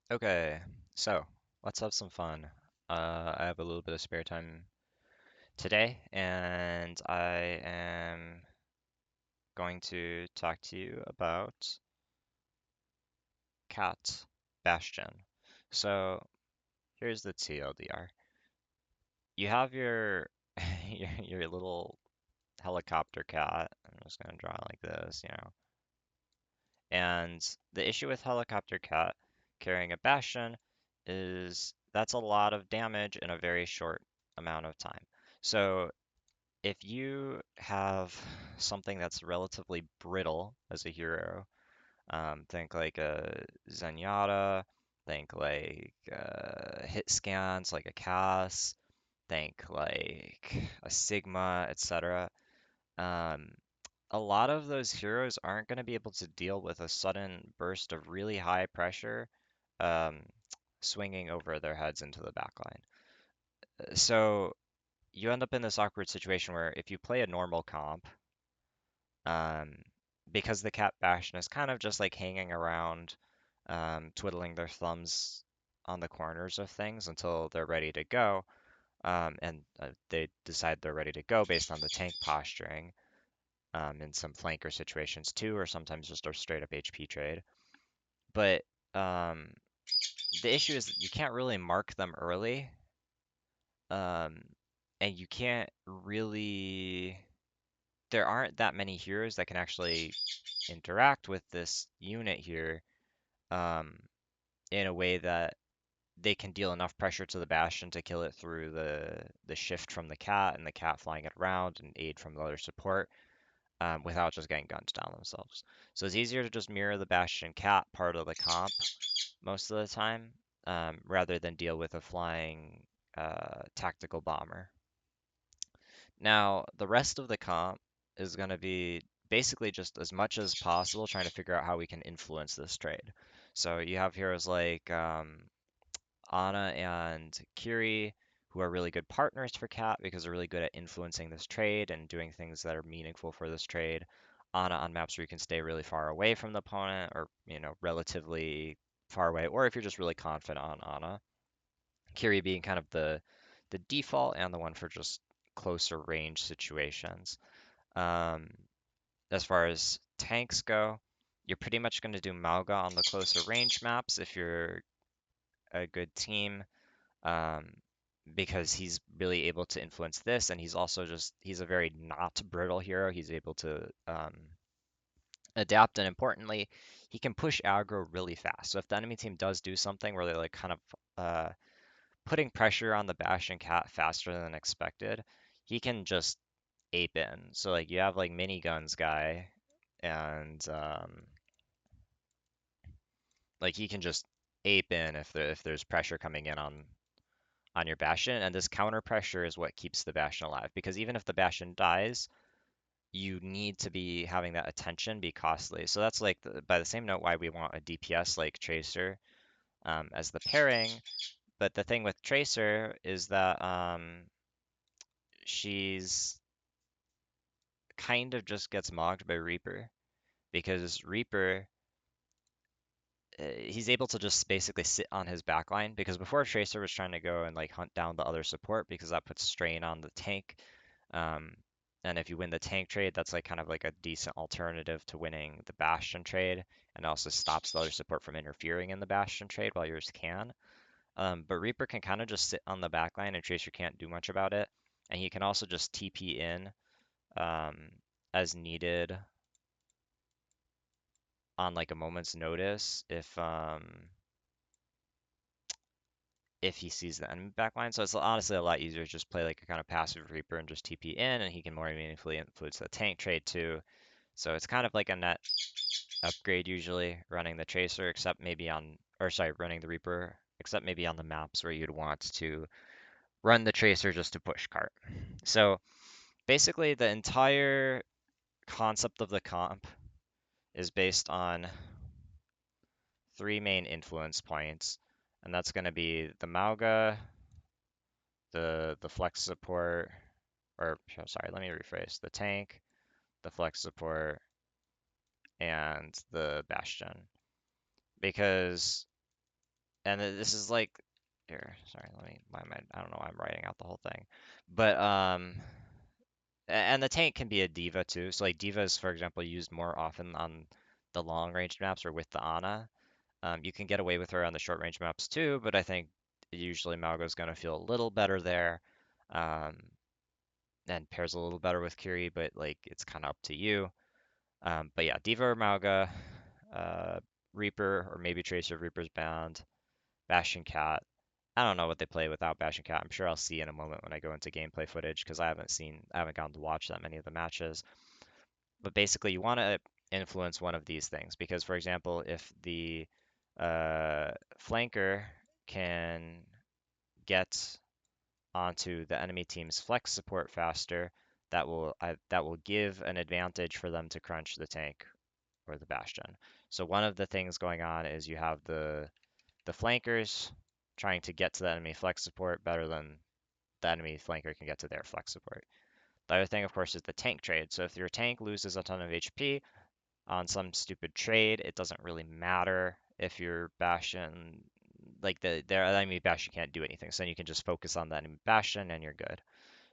Okay, so let's have some fun. I have a little bit of spare time today, and I am going to talk to you about Cat Bastion. So here's the TLDR. You have your your little helicopter cat. I'm just gonna draw it like this. And the issue with helicopter cat carrying a bastion is that's a lot of damage in a very short amount of time. So if you have something that's relatively brittle as a hero, think like a Zenyatta, think like hit scans like a Cass, think like a Sigma, etc. Um, a lot of those heroes aren't going to be able to deal with a sudden burst of really high pressure um, swinging over their heads into the backline. So you end up in this awkward situation where if you play a normal comp, um, because the Cat Bastion is kind of just like hanging around, twiddling their thumbs on the corners of things until they're ready to go, and they decide they're ready to go based on the tank posturing. In some flanker situations too, or sometimes just a straight up HP trade. But um, the issue is that you can't really mark them early, um, and you can't really. There aren't that many heroes that can actually interact with this unit here um, in a way that they can deal enough pressure to the Bastion to kill it through the shift from the cat and the cat flying it around and aid from the other support. Without just getting guns down themselves. So it's easier to just mirror the Bastion Cat part of the comp most of the time, rather than deal with a flying tactical bomber. Now, the rest of the comp is going to be basically just as much as possible trying to figure out how we can influence this trade. So you have heroes like Ana and Kiri, who are really good partners for Cat because they're really good at influencing this trade and doing things that are meaningful for this trade. Ana on maps where you can stay really far away from the opponent or, relatively far away, or if you're just really confident on Ana. Kiri being kind of the default and the one for just closer range situations. Um, as far as tanks go, you're pretty much going to do Mauga on the closer range maps if you're a good team um, because he's really able to influence this, and he's a very not brittle hero. He's able to adapt, and importantly, he can push aggro really fast. So if the enemy team does do something where they're like kind of putting pressure on the Bastion Cat faster than expected, he can just ape in. So like you have like miniguns guy, and like he can just ape in if there's pressure coming in on your Bastion, and this counter pressure is what keeps the Bastion alive. Because even if the Bastion dies, you need to be having that attention be costly. So that's like by the same note why we want a DPS like Tracer as the pairing. But the thing with Tracer is that she's kind of just gets mocked by Reaper because Reaper he's able to just basically sit on his backline because before Tracer was trying to go and like hunt down the other support because that puts strain on the tank. Um, and if you win the tank trade, that's like kind of like a decent alternative to winning the Bastion trade, and also stops the other support from interfering in the Bastion trade while yours can. But Reaper can kind of just sit on the backline and Tracer can't do much about it. And he can also just TP in um, as needed on like a moment's notice if he sees the enemy backline. So it's honestly a lot easier to just play like a kind of passive Reaper and just TP in, and he can more meaningfully influence the tank trade too. So it's kind of like a net upgrade usually running the Tracer, except maybe on, or sorry, running the Reaper, except maybe on the maps where you'd want to run the Tracer just to push cart. So basically the entire concept of the comp is based on three main influence points, and that's going to be the Mauga, the flex support, or sorry, let me rephrase, the tank, the flex support, and the bastion. Because and this is like here. Sorry, let me. I don't know why I'm writing out the whole thing, but and the tank can be a diva too. So like divas, for example, used more often on the long range maps or with the Ana. You can get away with her on the short range maps too, but I think usually Malgo's gonna feel a little better there. Um, and pairs a little better with Kiri, but like it's kind of up to you. But yeah, Diva or Mauga, uh, Reaper or maybe Tracer, Reaper's Bound, Bastion Cat. I don't know what they play without Bastion Cat. I'm sure I'll see in a moment when I go into gameplay footage because I haven't gotten to watch that many of the matches. But basically, you want to influence one of these things because, for example, if the flanker can get onto the enemy team's flex support faster, that will give an advantage for them to crunch the tank or the bastion. So one of the things going on is you have the flankers trying to get to the enemy flex support better than the enemy flanker can get to their flex support. The other thing, of course, is the tank trade. So if your tank loses a ton of HP on some stupid trade, it doesn't really matter if your bastion, like their enemy bastion can't do anything. So then you can just focus on the enemy bastion and you're good.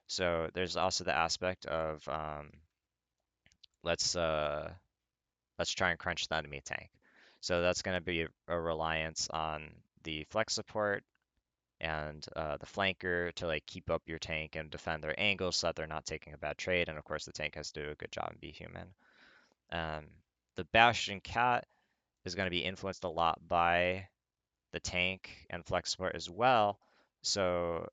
So there's also the aspect of let's uh, let's try and crunch the enemy tank. So that's going to be a reliance on the flex support and the flanker to like keep up your tank and defend their angles so that they're not taking a bad trade. And of course, the tank has to do a good job and be human. Um, the Bastion Cat is going to be influenced a lot by the tank and flex support as well. So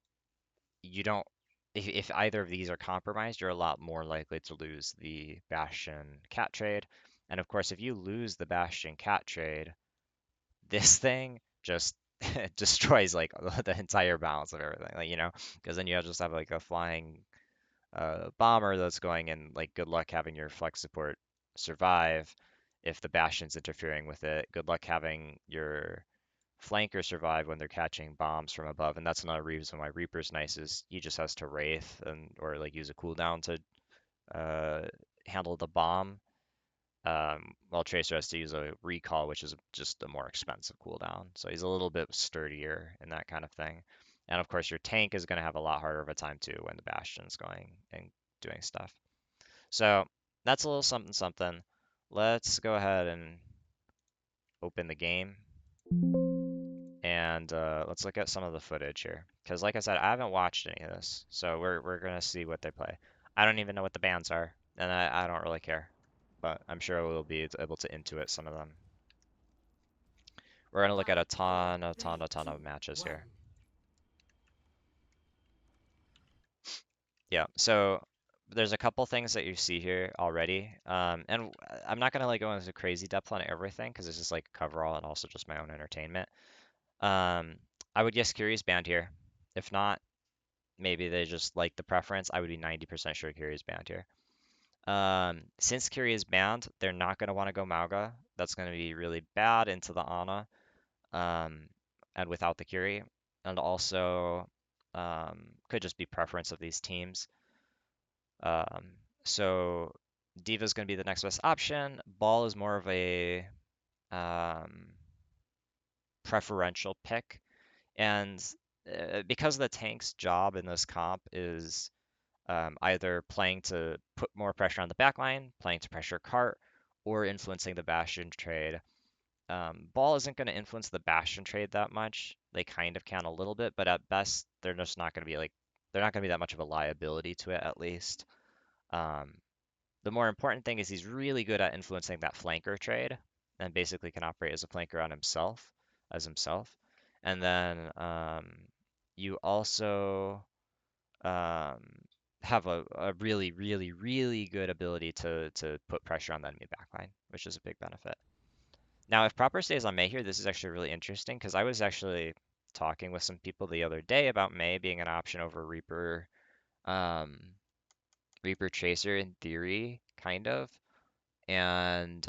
you don't if either of these are compromised, you're a lot more likely to lose the Bastion Cat trade. And of course, if you lose the Bastion Cat trade, this thing just destroys like the entire balance of everything. Like, because then you just have like a flying bomber that's going in. Like, good luck having your flex support survive if the Bastion's interfering with it. Good luck having your flanker survive when they're catching bombs from above, and that's another reason why Reaper's nice is he just has to Wraith and or like use a cooldown to uh, handle the bomb, while Tracer has to use a recall, which is just a more expensive cooldown. So he's a little bit sturdier in that kind of thing. And of course, your tank is going to have a lot harder of a time too when the Bastion's going and doing stuff. So that's a little something something. Let's go ahead and open the game. And let's look at some of the footage here. Because like I said, I haven't watched any of this. So we're gonna see what they play. I don't even know what the bands are, and I don't really care. But I'm sure we'll be able to intuit some of them. We're gonna look at a ton of matches here. Yeah, so there's a couple things that you see here already. And I'm not gonna like go into crazy depth on everything because it's just like coverall and also just my own entertainment. Um, I would guess Curious banned here. If not, maybe they just like the preference. I would be 90% sure Curie is banned here. Since Curie is banned, they're not going to want to go Mauga. That's going to be really bad into the Ana, um, and without the Curie. And also, could just be preference of these teams. Um, so Diva is going to be the next best option. Ball is more of a um, preferential pick. And because the tank's job in this comp is either playing to put more pressure on the backline, playing to pressure cart, or influencing the Bastion trade. Ball isn't going to influence the Bastion trade that much. They kind of can a little bit, but at best, they're just not going to be like, they're not going to be that much of a liability to it, at least. Um, the more important thing is he's really good at influencing that flanker trade and basically can operate as a flanker on himself, as himself. And then you also um, have a really, really, really good ability to put pressure on the enemy backline, which is a big benefit. Now, if proper stays on Mei here, this is actually really interesting because I was actually talking with some people the other day about Mei being an option over Reaper, um, Reaper Tracer in theory, kind of, and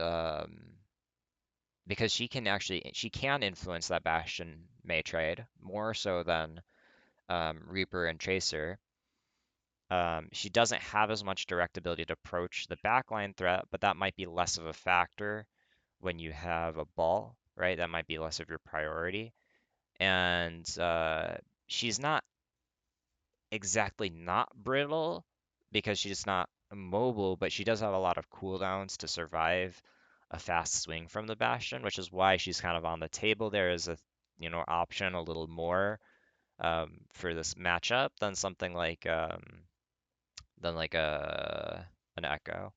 because she can influence that Bastion Mei trade more so than Reaper and Tracer. She doesn't have as much direct ability to approach the backline threat, but that might be less of a factor when you have a ball, right? That might be less of your priority. and she's not exactly not brittle because she's not mobile, but she does have a lot of cooldowns to survive a fast swing from the bastion, which is why she's kind of on the table there as a option a little more for this matchup than something like than like a an echo.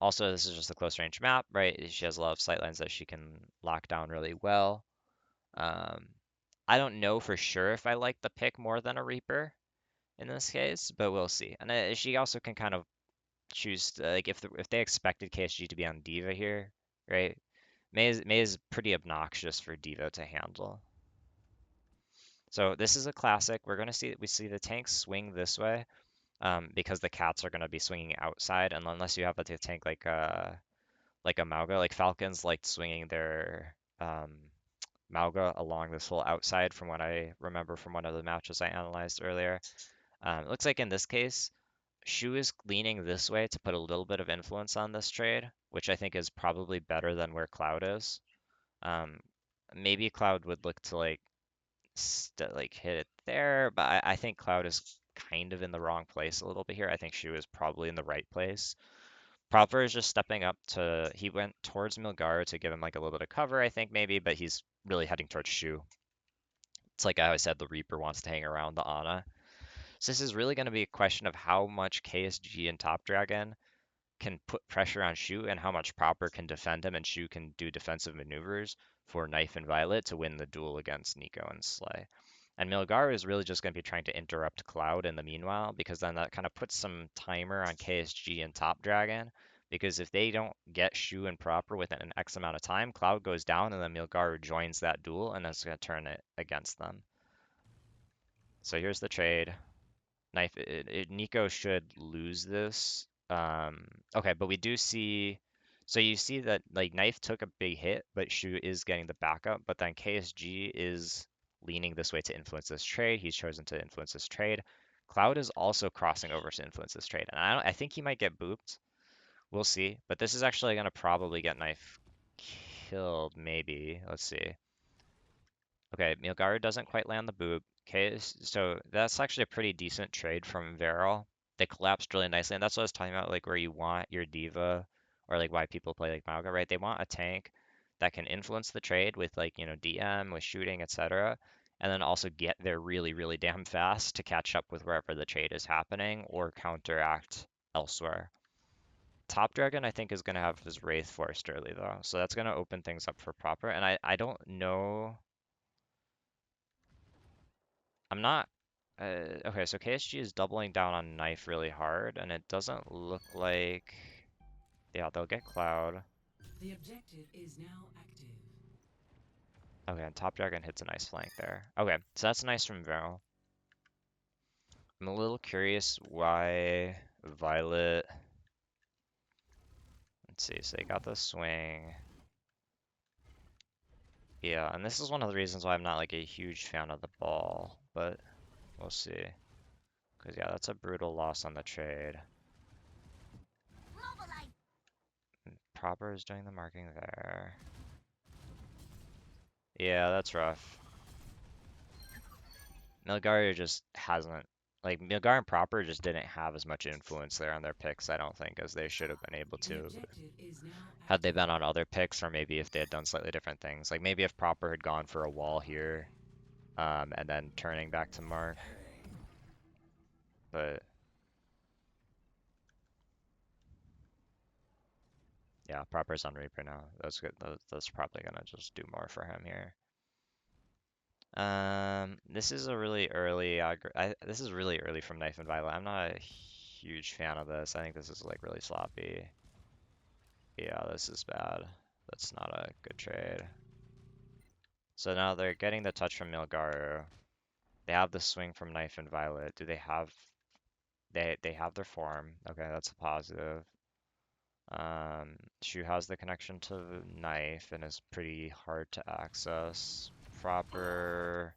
Also, this is just a close range map, right? She has a lot of sightlines that she can lock down really well. Um, I don't know for sure if I like the pick more than a Reaper in this case, but we'll see. And she also can kind of choose like if they expected KSG to be on Diva here, right? May is pretty obnoxious for Diva to handle. So this is a classic. We see the tanks swing this way because the cats are going to be swinging outside, and unless you have a tank like a Mauga, like Falcons liked swinging their Mauga along this whole outside from what I remember from one of the matches I analyzed earlier. It looks like in this case, Shu is leaning this way to put a little bit of influence on this trade, which I think is probably better than where Cloud is. Um, Maybe Cloud would look to like hit it there, but I think Cloud is kind of in the wrong place a little bit here. I think Shu is probably in the right place. Proper is just stepping up to, he went towards Milgar to give him like a little bit of cover, I think maybe, but he's really heading towards Shu. It's like I always said, the Reaper wants to hang around the Ana. So this is really going to be a question of how much KSG and Top Dragon can put pressure on Shu and how much Proper can defend him and Shu can do defensive maneuvers for Knife and Violet to win the duel against Nico and Slay. And Milgar is really just going to be trying to interrupt Cloud in the meanwhile, because then that kind of puts some timer on KSG and Top Dragon. Because if they don't get Shu and Proper within an X amount of time, Cloud goes down and then Milgar joins that duel and that's going to turn it against them. So here's the trade. Knife, Nico should lose this. Okay, but we do see, so you see that like Knife took a big hit, but Shu is getting the backup, but then KSG is leaning this way to influence this trade. He's chosen to influence this trade. Cloud is also crossing over to influence this trade, and I think he might get booped. We'll see, but this is actually gonna probably get Knife killed, maybe. Let's see. Okay, Milgar doesn't quite land the boop. Okay, so that's actually a pretty decent trade from Varrel. They collapsed really nicely, and that's what I was talking about, like where you want your diva, or like why people play like Mauga, right? They want a tank that can influence the trade with like, DM, with shooting, etc. And then also get there really, really damn fast to catch up with wherever the trade is happening or counteract elsewhere. Top Dragon, I think, is going to have his Wraith forced early though, so that's going to open things up for Proper. And I don't know. I'm not. Okay, so KSG is doubling down on Knife really hard, and it doesn't look like. Yeah, they'll get Cloud. The objective is now active. Okay, and Top Dragon hits a nice flank there. Okay, so that's nice from Varel. I'm a little curious why Violet. Let's see, so they got the swing. Yeah, and this is one of the reasons why I'm not like a huge fan of the ball, but we'll see. Because, yeah, that's a brutal loss on the trade. Proper is doing the marking there. Yeah, that's rough. Milgar just hasn't, like, Milgar and Proper just didn't have as much influence there on their picks, I don't think, as they should have been able The to. objective is now Had they active. been on other picks, or maybe if they had done slightly different things. Like, maybe if Proper had gone for a wall here, and then turning back to Mark. But, yeah, Proper's on Reaper now. That's good. That's probably gonna just do more for him here. This is a really early, this is really early from Knife and Violet. I'm not a huge fan of this. I think this is like really sloppy. Yeah, this is bad. That's not a good trade. So now they're getting the touch from Milgaru. They have the swing from Knife and Violet. Do they have they have their form. Okay, that's a positive. Shu has the connection to the Knife and is pretty hard to access. Proper,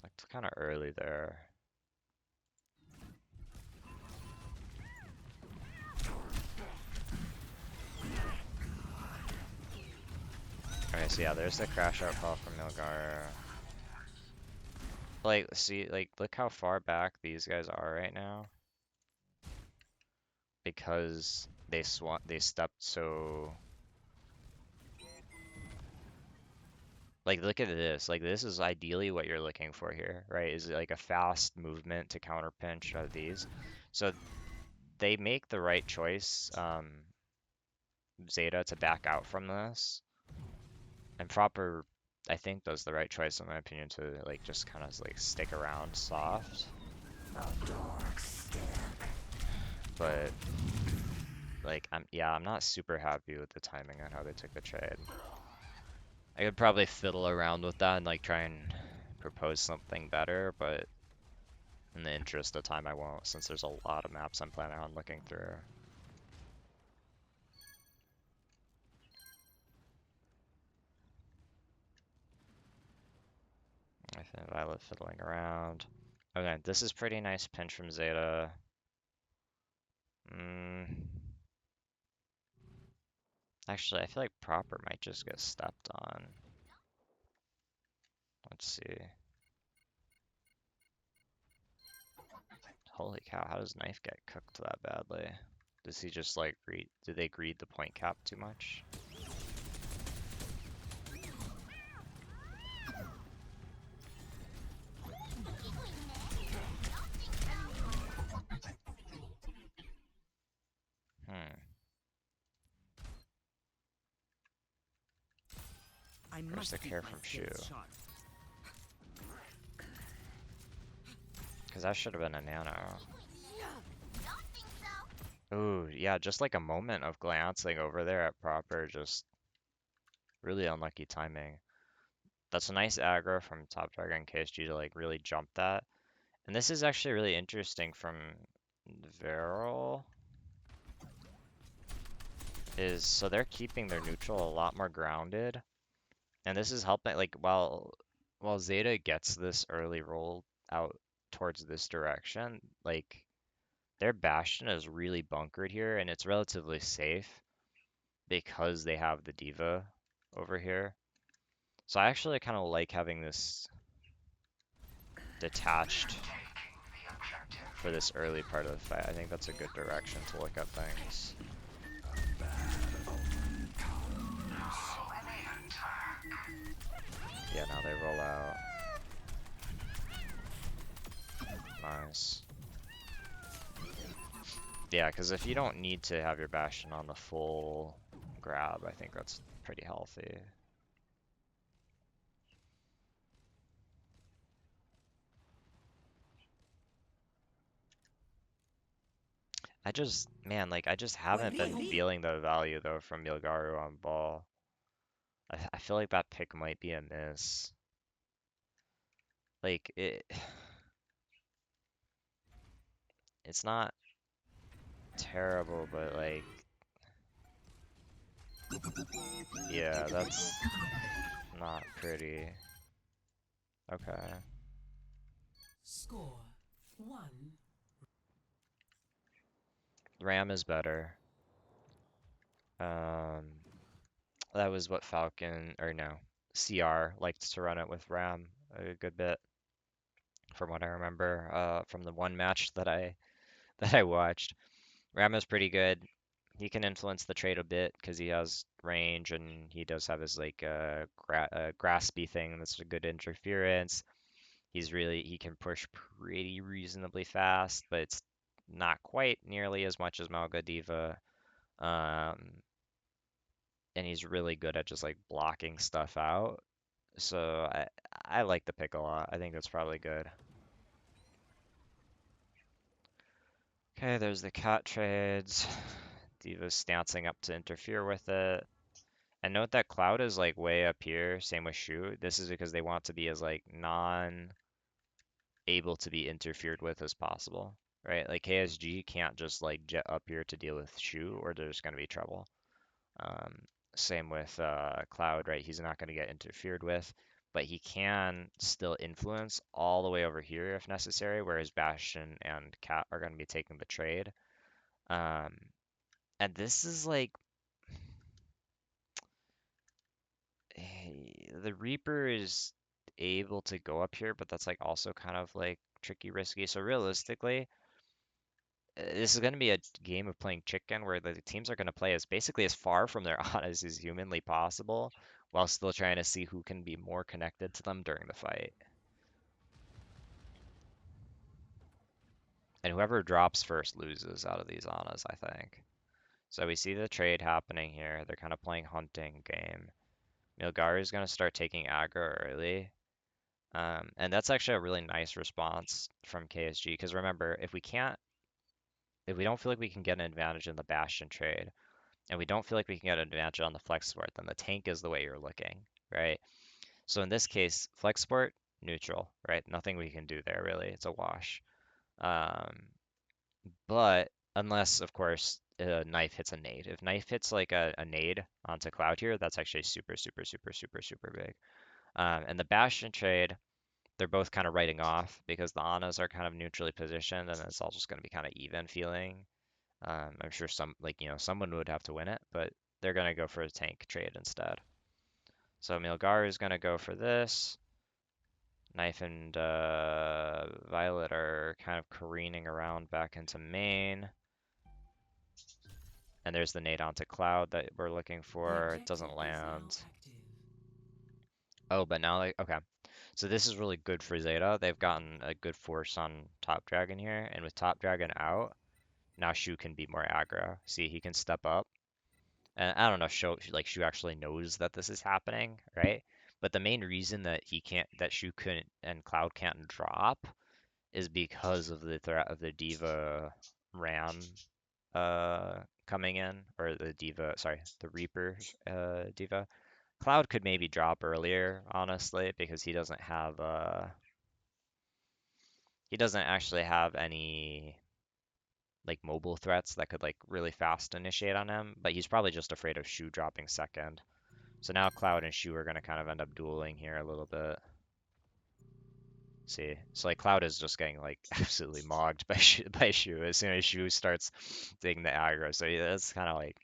like kind of early there. Okay, so yeah, there's the crash out call from Milgar. Like, see, like, look how far back these guys are right now. Because they stepped so... Like, look at this. Like, this is ideally what you're looking for here, right? Is like a fast movement to counter pinch out of these. So they make the right choice, Zeta, to back out from this. And Proper, I think, does the right choice, in my opinion, to, like, just kind of, like, stick around soft. But, like, I'm not super happy with the timing on how they took the trade. I could probably fiddle around with that and, like, try and propose something better, but in the interest of time, I won't, since there's a lot of maps I'm planning on looking through. I think Violet fiddling around. Okay, this is pretty nice pinch from Zeta. Mm, actually, I feel like Proper might just get stepped on. Let's see. Holy cow, how does Knife get cooked that badly? Does he just like did they greed the point cap too much? Hmm. I Where's the must keep care my from Shu? skills sharp. Because that should have been a nano. Ooh, yeah, just like a moment of glancing over there at Proper, just really unlucky timing. That's a nice aggro from Top Dragon KSG to like really jump that. And this is actually really interesting from Varrel, is so they're keeping their neutral a lot more grounded. And this is helping, like, while Zeta gets this early roll out towards this direction, like, their Bastion is really bunkered here, and it's relatively safe because they have the Diva over here. So I actually kind of like having this detached for this early part of the fight. I think that's a good direction to look at things. Yeah, now they roll out. Nice. Yeah, because if you don't need to have your Bastion on the full grab, I think that's pretty healthy. Man, like, I just haven't been feeling the value, though, from Milgaru on ball. I feel like that pick might be a miss. Like, it's not terrible, but, like, yeah, that's not pretty. Okay. Score one. Ram is better. Um, that was what Falcon, or no, CR liked to run it with Ram a good bit, from what I remember, from the one match that I that I watched. Ram is pretty good. He can influence the trade a bit because he has range and he does have his like graspy thing that's a good interference. He can push pretty reasonably fast, but it's not quite nearly as much as Malga Diva. Um, and he's really good at just like blocking stuff out. So I like the pick a lot. I think that's probably good. Okay, there's the cat trades. Diva's stancing up to interfere with it. And note that Cloud is like way up here, same with Shu. This is because they want to be as like non able to be interfered with as possible, right? Like KSG can't just like jet up here to deal with Shu or there's gonna be trouble. Um, Same with Cloud, right? He's not gonna get interfered with, but he can still influence all the way over here if necessary, whereas Bastion and Cat are gonna be taking the trade. Um, and this is like the Reaper is able to go up here, but that's like also kind of like tricky, risky. So realistically, this is going to be a game of playing chicken where the teams are going to play as basically as far from their auras as humanly possible while still trying to see who can be more connected to them during the fight. And whoever drops first loses out of these Anas, I think. So we see the trade happening here. They're kind of playing hunting game. Milgari is going to start taking aggro early. And that's actually a really nice response from KSG because remember, if we don't feel like we can get an advantage in the Bastion trade, and we don't feel like we can get an advantage on the flex sport, then the tank is the way you're looking, right? So in this case, flex sport, neutral, right? Nothing we can do there really. It's a wash. Um, but unless, of course, a knife hits a nade. If knife hits like a nade onto Cloud here, that's actually super, super, super, super, super big. And the Bastion trade, they're both kind of writing off because the Anas are kind of neutrally positioned and it's all just going to be kind of even feeling. I'm sure someone would have to win it, but they're going to go for a tank trade instead. So Milgar is going to go for this. Knife and Violet are kind of careening around back into main. And there's the nade onto Cloud that we're looking The for. It objective doesn't is now land. active. Oh, but now okay. So this is really good for Zeta. They've gotten a good force on Top Dragon here, and with Top Dragon out, now Shu can be more aggro. See, he can step up. And I don't know if Shu actually knows that this is happening, right? But the main reason that Shu couldn't and Cloud can't drop is because of the threat of the Diva Ram coming in, or the Diva, sorry, the Reaper Diva. Cloud could maybe drop earlier, honestly, because he doesn't actually have any like mobile threats that could like really fast initiate on him, but he's probably just afraid of Shu dropping second. So now Cloud and Shu are gonna kind of end up dueling here a little bit. See, so like Cloud is just getting like absolutely mogged by Shu as soon as Shu starts taking the aggro. So yeah, that's kind of like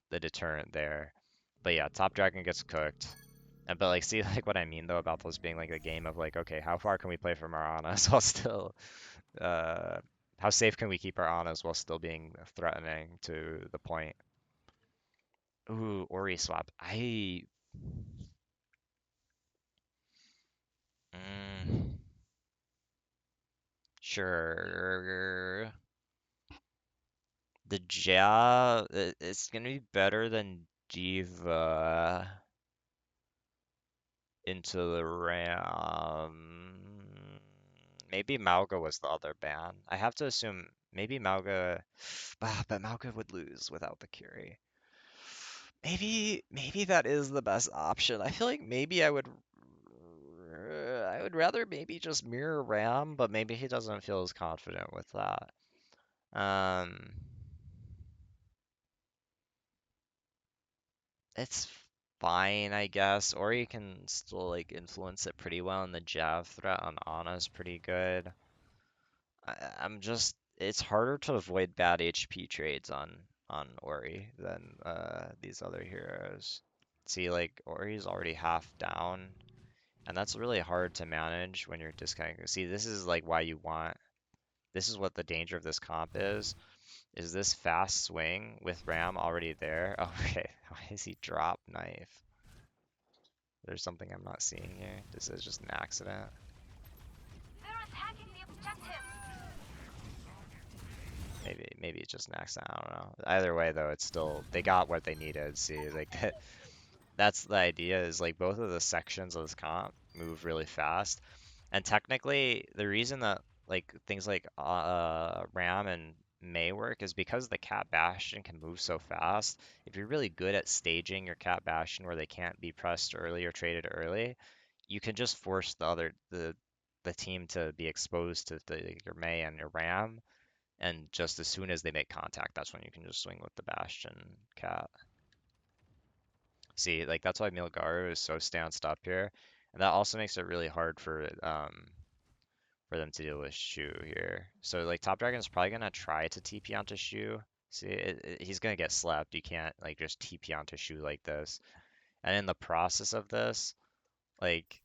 the deterrent there. But yeah, Top Dragon gets cooked. And but like see like what I mean though about those being like a game of like, okay, how far can we play from our Anas while still uh how safe can we keep our Anas while still being threatening to the point? Ooh, Ori swap. Mm, sure. The Jia, it's gonna be better than Diva into the Ram. Maybe Mauga was the other ban. I have to assume maybe Mauga, but Mauga would lose without the Curie. Maybe that is the best option. I feel like maybe I would rather maybe just mirror Ram, but maybe he doesn't feel as confident with that. Um, it's fine, I guess. Or you can still like influence it pretty well, and the jab threat on Ana is pretty good. I'm just it's harder to avoid bad HP trades on Ori than these other heroes. See, like Ori's already half down, and that's really hard to manage when you're discounting. See, this is like why you want. This is what the danger of this comp is. Is this fast swing with Ram already there? Okay, why does he drop knife? There's something I'm not seeing here. This is just an accident. They're attacking the objective. Maybe it's just an accident. I don't know. Either way, though, it's still they got what they needed. See, like that's the idea. Is like both of the sections of this comp move really fast, and technically the reason that like things like Ram and May work is because the Cat Bastion can move so fast. If you're really good at staging your Cat Bastion where they can't be pressed early or traded early, you can just force the team to be exposed to your May and your Ram, and just as soon as they make contact, that's when you can just swing with the Bastion Cat. See, like that's why Milgaru is so stanced up here, and that also makes it really hard for them to deal with Shu here. So like Top Dragon's probably gonna try to TP onto Shu. See, he's gonna get slept. You can't like just TP onto Shu like this. And in the process of this, like,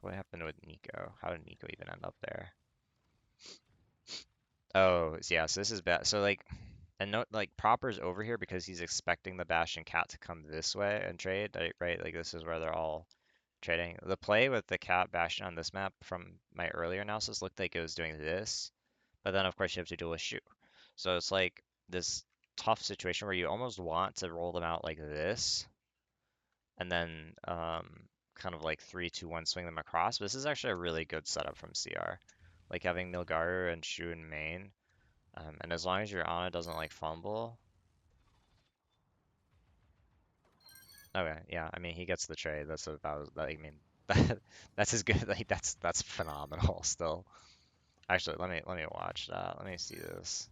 what happened with Nico? How did Nico even end up there? Oh, yeah, so this is bad. So, like, and note, like, Proper's over here because he's expecting the Bastion Cat to come this way and trade, right? Like, this is where they're all trading. The play with the Cat Bastion on this map from my earlier analysis looked like it was doing this, but then, of course, you have to deal with Shu. So it's like this tough situation where you almost want to roll them out like this, and then kind of like 3-2-1 swing them across. But this is actually a really good setup from CR. Like having Nilgaru and Shu in main. And as long as your Ana doesn't like fumble. Okay, yeah, I mean he gets the trade. That's about I mean that's as good. Like that's phenomenal still. Actually, let me watch that. Let me see this.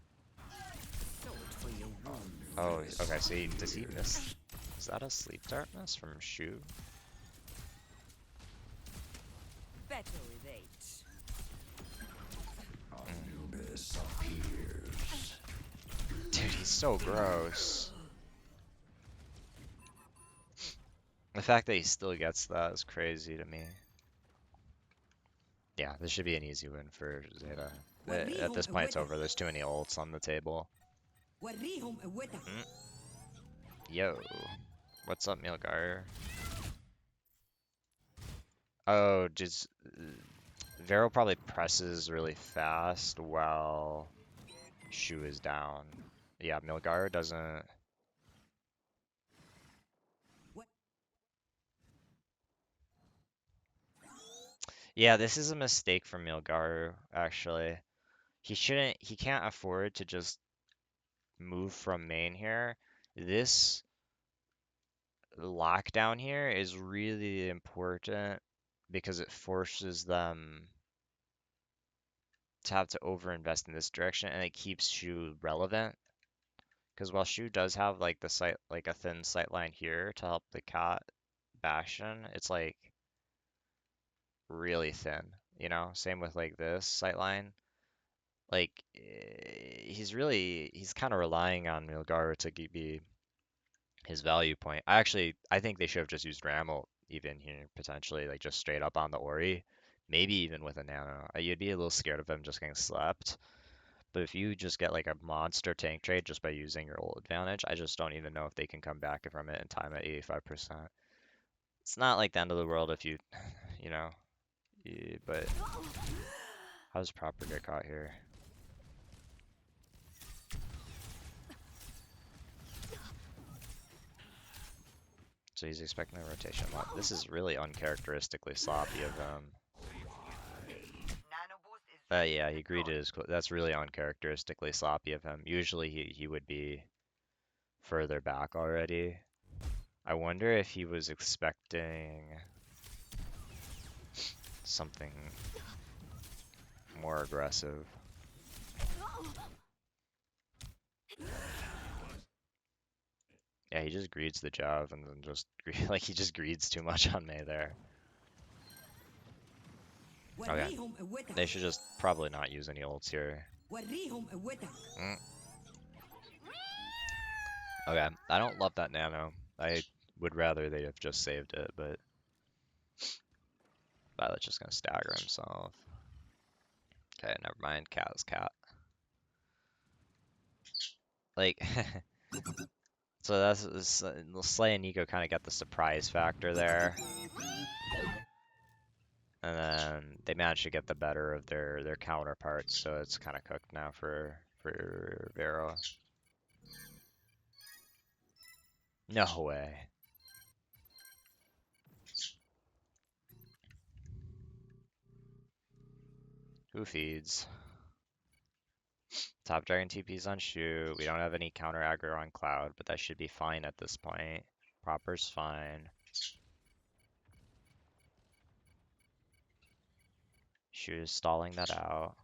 Oh, okay, so does he miss? Is that a sleep darkness from Shu? Better with 8. Dude, he's so gross. The fact that he still gets that is crazy to me. Yeah, this should be an easy win for Zeta. At this point, it's over. There's too many ults on the table. Mm. Yo, what's up, Milgar? Oh, just Varrel probably presses really fast while Shu is down. Yeah, Milgar doesn't. Yeah, this is a mistake from Milgaru, actually. He can't afford to just move from main here. This lockdown here is really important because it forces them to have to overinvest in this direction and it keeps Shu relevant. Because while Shu does have like the sight like a thin sight line here to help the cat bastion, it's like really thin, you know? Same with like this sight line. Like he's kind of relying on Milgar to be his value point. I think they should have just used Ramel even here potentially, like just straight up on the Ori, maybe even with a Nano. You'd be a little scared of him just getting slept. But if you just get like a monster tank trade just by using your ult advantage, I just don't even know if they can come back from it in time at 85%. It's not like the end of the world if you, you know, but how does Proper get caught here? So he's expecting a rotation. Wow, this is really uncharacteristically sloppy of him. Yeah, he greeted his. That's really uncharacteristically sloppy of him. Usually he would be further back already. I wonder if he was expecting something more aggressive. Yeah, he just greets the job and then just like he just greets too much on Mei there. Okay, they should just probably not use any ults here. Mm. Okay, I don't love that nano. I would rather they have just saved it, but Violet's just gonna stagger himself. Okay, never mind. Cat is cat. Like, so that's Slay and Nico kind of got the surprise factor there, and then they managed to get the better of their counterparts. So it's kind of cooked now for Vero. No way. Who feeds? Top Dragon TP's on Shu. We don't have any counter aggro on Cloud, but that should be fine at this point. Proper's fine. Shu's stalling that out.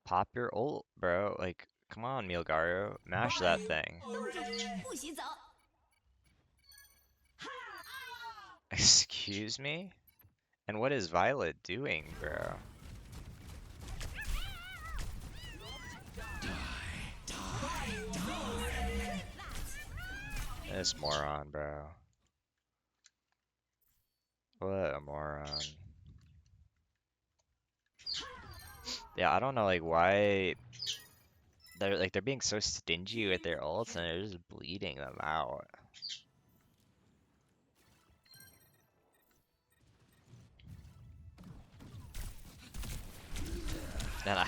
Pop your ult, bro. Like, come on, Milgaru. Mash that thing. Excuse me? And what is Violet doing, bro? This moron, bro. What a moron. Yeah, I don't know like why they're being so stingy with their ults and they're just bleeding them out. And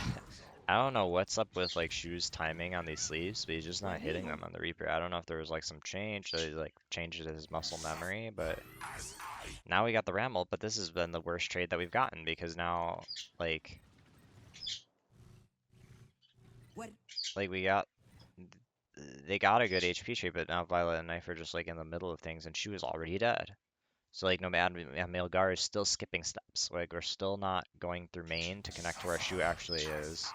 I don't know what's up with like Shu's timing on these sleeves, but he's just not hitting them on the Reaper. I don't know if there was like some change, so he like changed his muscle memory, but now we got the Ram ult, but this has been the worst trade that we've gotten because now like What? like we got they got a good HP trade, but now Violet and Knife are just like in the middle of things and Shu is already dead. So like no matter Milgar is still skipping steps. Like we're still not going through main to connect to where Shu actually is.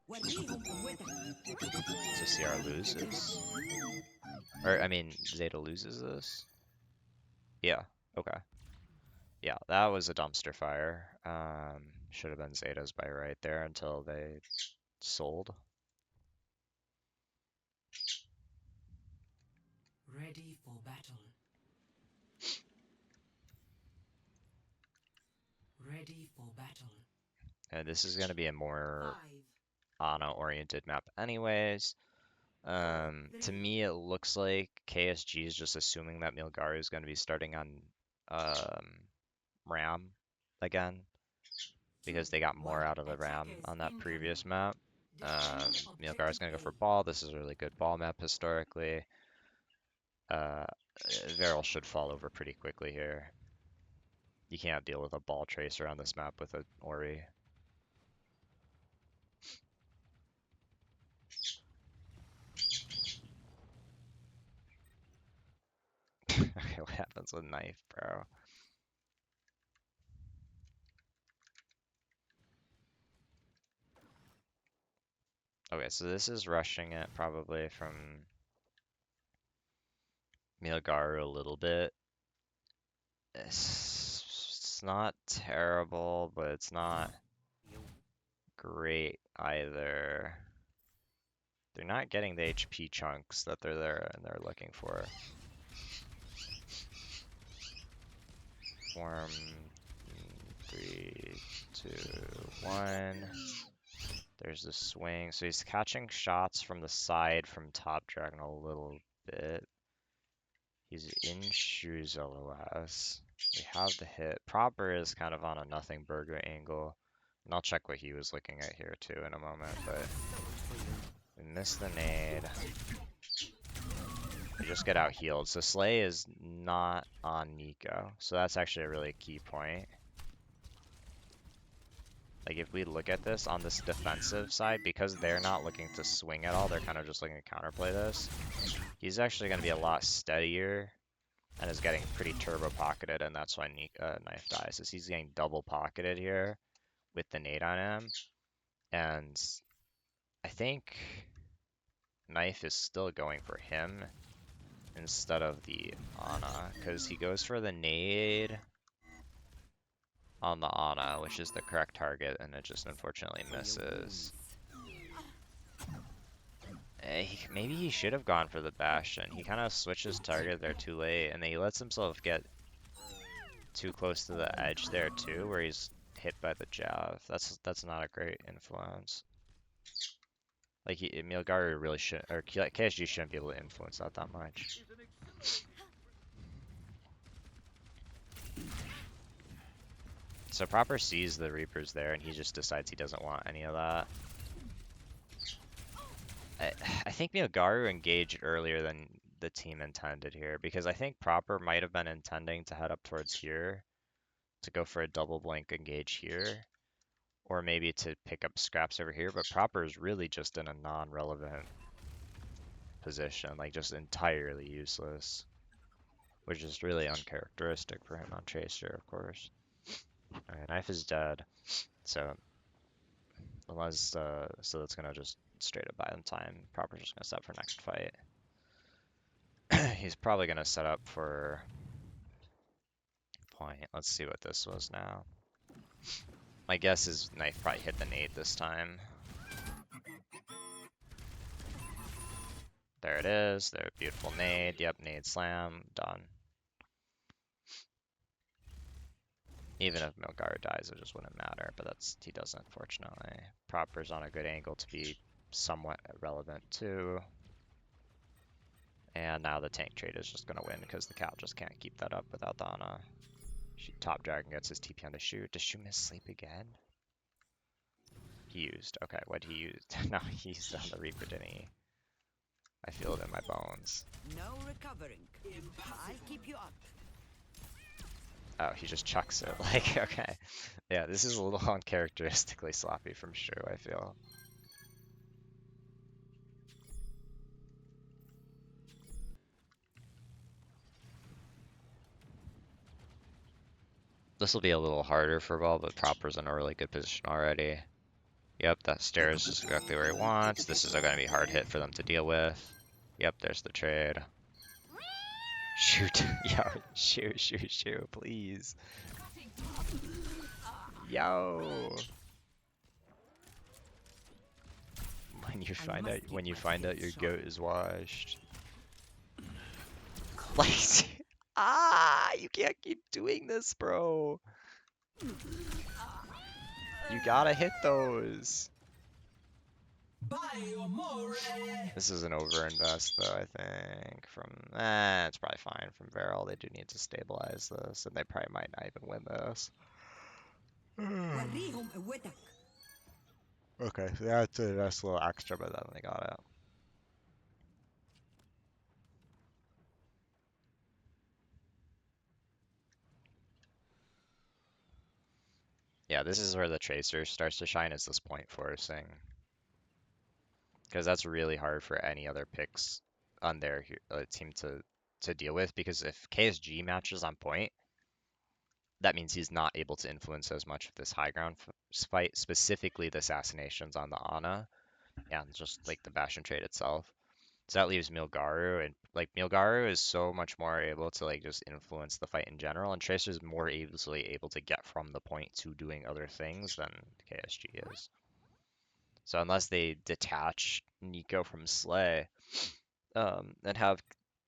What we with So CR loses? Or I mean Zeta loses this? Yeah, okay. Yeah, that was a dumpster fire. Should have been Zeta's by right there until they sold. Ready for battle. Ready for battle. And this is gonna be a more 5, Ana-oriented map anyways. 4, To 3, me, it looks like KSG is just assuming that Milgaru is going to be starting on Ram again because 2, they got more 1. out of the Ram Attackers on that previous incoming. map. Defend Milgaru is objective going to go for A. ball. This is a really good ball map historically. Uh, Varrel should fall over pretty quickly here. You can't deal with a ball tracer on this map with an Ori. Okay, what happens with Knife, bro? Okay, so this is rushing it probably from Milgaru a little bit. It's not terrible, but it's not great either. They're not getting the HP chunks that they're there and they're looking for. Form 3, 2, 1. There's the swing. So he's catching shots from the side from top dragon a little bit. He's in Shu's LOS. We have the hit. Proper is kind of on a nothing burger angle. And I'll check what he was looking at here too in a moment, but we missed the nade. We just get out healed. So Slay is not on Nico. So that's actually a really key point. Like if we look at this on this defensive side, because they're not looking to swing at all, they're kind of just looking to counterplay this. He's actually going to be a lot steadier and is getting pretty turbo pocketed, and that's why Knife dies, is he's getting double pocketed here with the nade on him. And I think Knife is still going for him instead of the Ana, because he goes for the nade on the Ana, which is the correct target, and it just unfortunately misses. Maybe he should have gone for the Bastion. He kind of switches target there too late, and then he lets himself get too close to the edge there too, where he's hit by the Jav. That's not a great influence. Like Milgaru really should, or KSG shouldn't be able to influence that much. So Proper sees the Reapers there, and he just decides he doesn't want any of that. I think Milgaru engaged earlier than the team intended here, because I think Proper might have been intending to head up towards here to go for a double blink engage here, or maybe to pick up scraps over here, but Proper is really just in a non-relevant position, like just entirely useless, which is really uncharacteristic for him on Tracer, of course. Alright, Knife is dead, so unless so that's gonna just straight up buy them time. Proper's just gonna set up for next fight. He's probably gonna set up for point. Let's see what this was now. My guess is knife probably hit the nade this time. There it is. There, beautiful nade. Yep, nade slam. Done. Even if Milgar dies, it just wouldn't matter, but he doesn't, fortunately. Proper's on a good angle to be somewhat relevant too. And now the tank trade is just gonna win because the cat just can't keep that up without the Ana. Top Dragon gets his TP on the Shu. Does Shu miss sleep again? He used. Okay, what he used? No, he used it on the Reaper, didn't he? I feel it in my bones. No recovering. I'll keep you up. Oh, he just chucks it. Like, okay. Yeah, this is a little uncharacteristically sloppy from Shu, I feel. This will be a little harder for Ball, but Proper's in a really good position already. Yep, that stair is just exactly where he wants. This is going to be a hard hit for them to deal with. Yep, there's the trade. Shoot. Yo, shoot, please. Yo. When you find out your goat is washed. Like, you can't keep doing this, bro. You gotta hit those. This is an overinvest, though, I think. It's probably fine from Varrel. They do need to stabilize this, and they probably might not even win this. وريهم قوتك. Okay, so that's a nice little extra, but then they got it. Yeah, this is where the Tracer starts to shine, is this point forcing. Because that's really hard for any other picks on their team to deal with, because if KSG matches on point, that means he's not able to influence as much of this high ground fight, specifically the assassinations on the Ana, and just like the Bastion trade itself. So that leaves Milgaru, and like Milgaru is so much more able to like just influence the fight in general, and Tracer's more easily able to get from the point to doing other things than KSG is. So unless they detach Nico from Slay, and have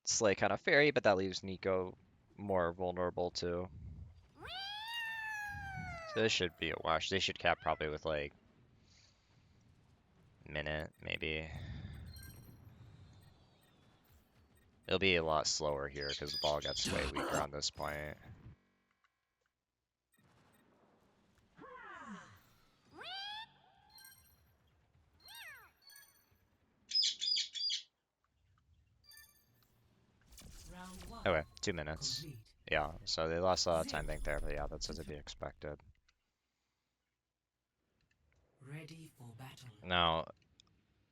Slay kind of ferry, but that leaves Nico more vulnerable too. So this should be a wash. They should cap probably with like minute, maybe. It'll be a lot slower here because the ball gets way weaker on this point. Okay, 2 minutes. Yeah, so they lost a lot of time bank there, but yeah, that's to be expected. Ready for battle. Now,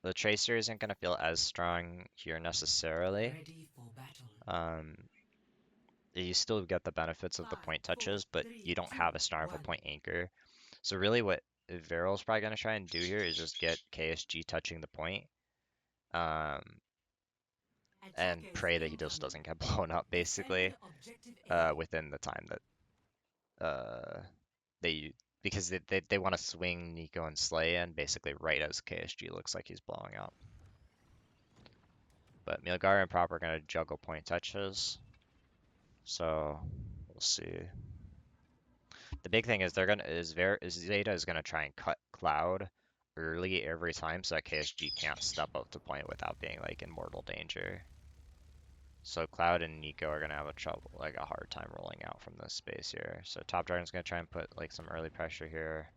the Tracer isn't going to feel as strong here necessarily. Ready for battle. You still get the benefits of the point touches, but you don't have as strong of a point anchor. So really what Varrel's probably going to try and do here is just get KSG touching the point. And pray that he just doesn't get blown up, basically, within the time that because they want to swing Nico and Slay in basically right as KSG looks like he's blowing up. But Milgar and Prop are gonna juggle point touches, so we'll see. The big thing is Zeta is gonna try and cut Cloud early every time so that KSG can't step up to point without being like in mortal danger. So Cloud and Nico are gonna have a hard time rolling out from this space here. So Top Dragon's gonna try and put like some early pressure here.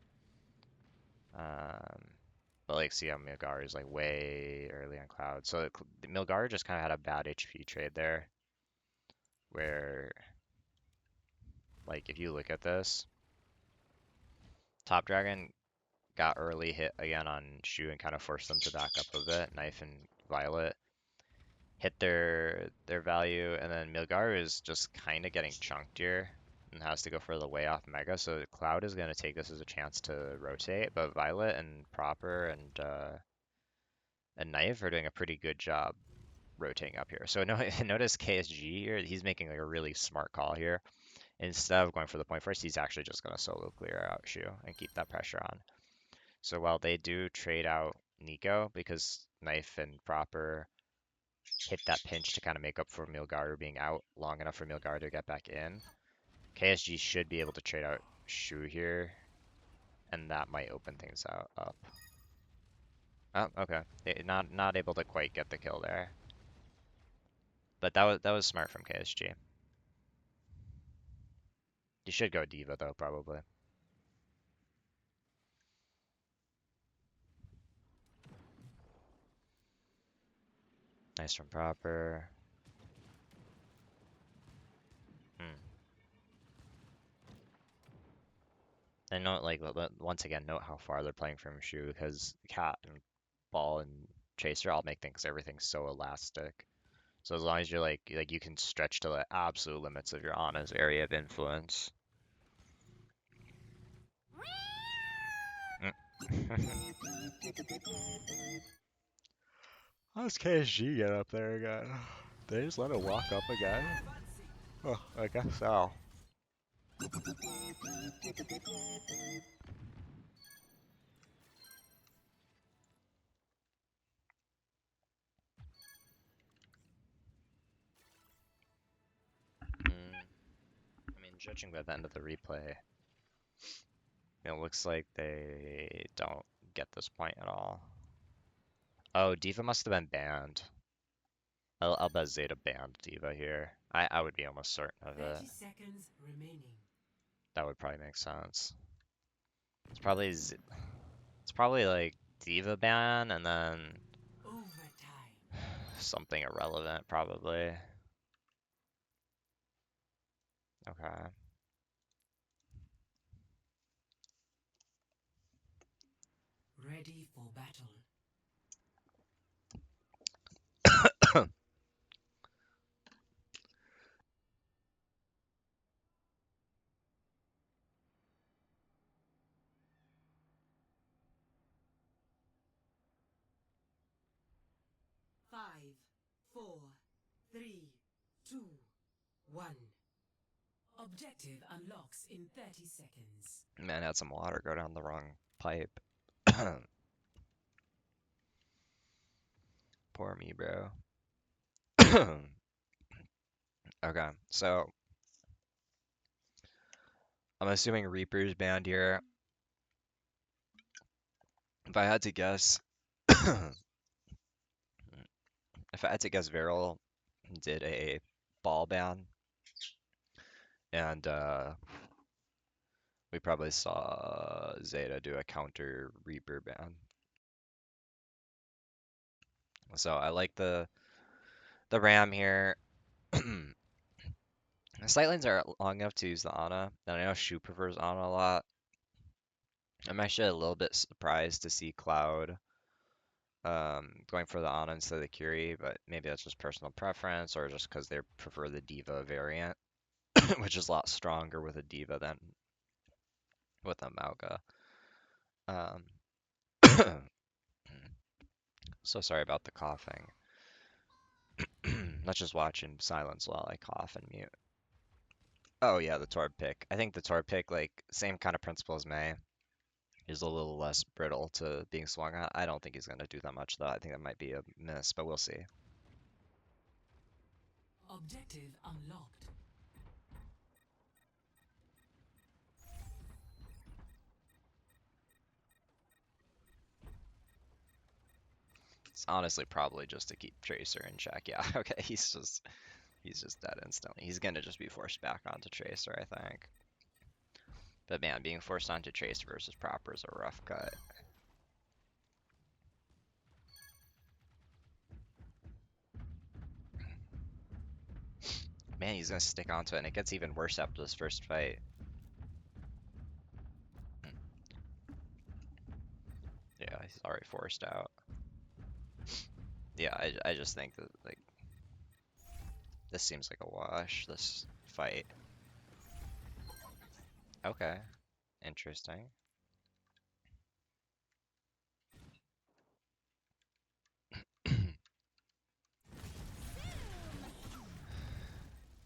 But like see how Milgar is like way early on Cloud. So Milgar just kind of had a bad HP trade there, where like if you look at this, Top Dragon got early hit again on Shu and kind of forced them to back up a bit. Knife and Violet hit their value, and then Milgar is just kind of getting chunked here and has to go for the way off Mega, so Cloud is going to take this as a chance to rotate, but Violet and Proper and Knife are doing a pretty good job rotating up here. So no, notice KSG here, he's making like a really smart call here, instead of going for the point first, he's actually just going to solo clear out Shu and keep that pressure on. So while they do trade out Nico, because Knife and Proper hit that pinch to kind of make up for Milgaru being out long enough for Milgaru to get back in, KSG should be able to trade out Shu here, and that might open things up. Oh, okay. Not able to quite get the kill there. But that was smart from KSG. You should go Diva though, probably. Nice from Proper. Hmm. And note, like, once again, note how far they're playing from Shu, because Cat and Ball and Chaser all make everything so elastic. So as long as you're like you can stretch to the absolute limits of your Ana's area of influence. How's KSG get up there again? They just let it walk up again? Oh, I guess so. I mean, judging by the end of the replay, it looks like they don't get this point at all. Oh, Diva must have been banned. I'll bet Zeta banned Diva here. I would be almost certain of it. 30 seconds remaining. That would probably make sense. It's probably like Diva ban and then Overtime. something irrelevant probably. Okay. Ready for battle. 5, 4, 3, 2, 1. Objective unlocks in 30 seconds. Man, had some water go down the wrong pipe. Poor me, bro. Okay, so I'm assuming Reaper's banned here. If I had to guess, if I had to guess, Varrel did a ball ban, and we probably saw Zeta do a counter Reaper ban. So I like the Ram here. The sight lanes are long enough to use the Ana, and I know Shu prefers Ana a lot. I'm actually a little bit surprised to see Cloud going for the Ana instead of the Curie, but maybe that's just personal preference or just because they prefer the Diva variant, which is a lot stronger with a Diva than with a Mauga. Um, so sorry about the coughing. Let's just watch in silence while I cough and mute. Oh yeah, the Torb pick. I think the Torb pick, like, same kind of principle as May. Is a little less brittle to being swung on. I don't think he's going to do that much, though. I think that might be a miss, but we'll see. Objective unlocked. It's honestly probably just to keep Tracer in check. Yeah, okay, he's just dead instantly. He's going to just be forced back onto Tracer, I think. But man, being forced onto Tracer versus Proper is a rough cut. Man, he's going to stick onto it, and it gets even worse after this first fight. Yeah, he's already forced out. Yeah, I just think that, like, this seems like a wash, this fight. Okay, interesting.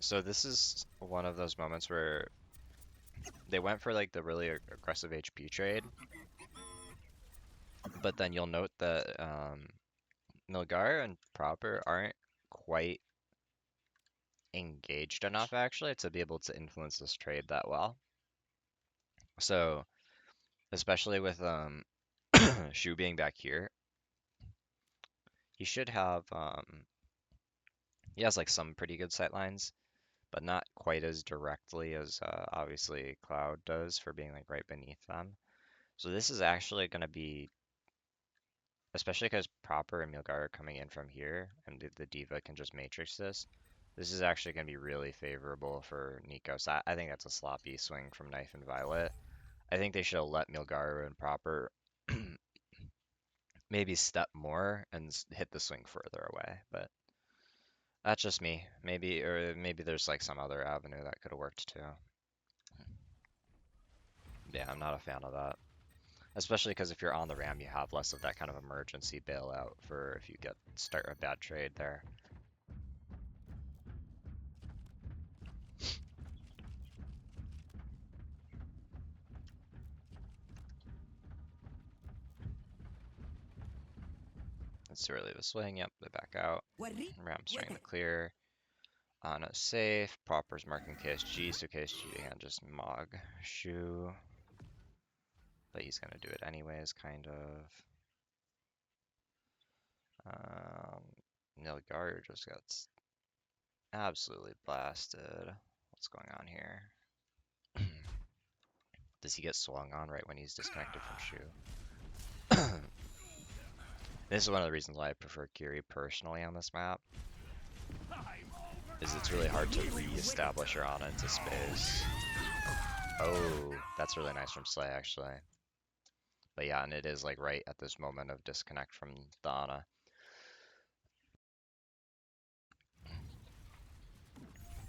So this is one of those moments where they went for like the really aggressive HP trade, but then you'll note that Nilgar and Proper aren't quite engaged enough actually to be able to influence this trade that well. So especially with Shu being back here, he should have he has like some pretty good sight lines, but not quite as directly as obviously Cloud does for being like right beneath them. So this is actually going to be, especially because Proper and Milgar are coming in from here, and the Diva can just matrix this. This is actually going to be really favorable for Nikos. I think that's a sloppy swing from Knife and Violet. I think they should have let Milgar and Proper maybe step more and hit the swing further away, but that's just me. Maybe, or maybe there's like some other avenue that could have worked too. Yeah, I'm not a fan of that. Especially because if you're on the ram, you have less of that kind of emergency bailout for if you get start a bad trade there. It's too early of a swing. Yep, they back out. Ram's starting to clear. Anna's safe. Proper's marking KSG, so KSG can just mog Shu. But he's gonna do it anyways, kind of. Nilgar just got absolutely blasted. What's going on here? Does he get swung on right when he's disconnected from Shu? This is one of the reasons why I prefer Kiri personally on this map, is it's really hard to re-establish your Ana into space. Oh, that's really nice from Slay actually. But yeah, and it is like right at this moment of disconnect from the Ana.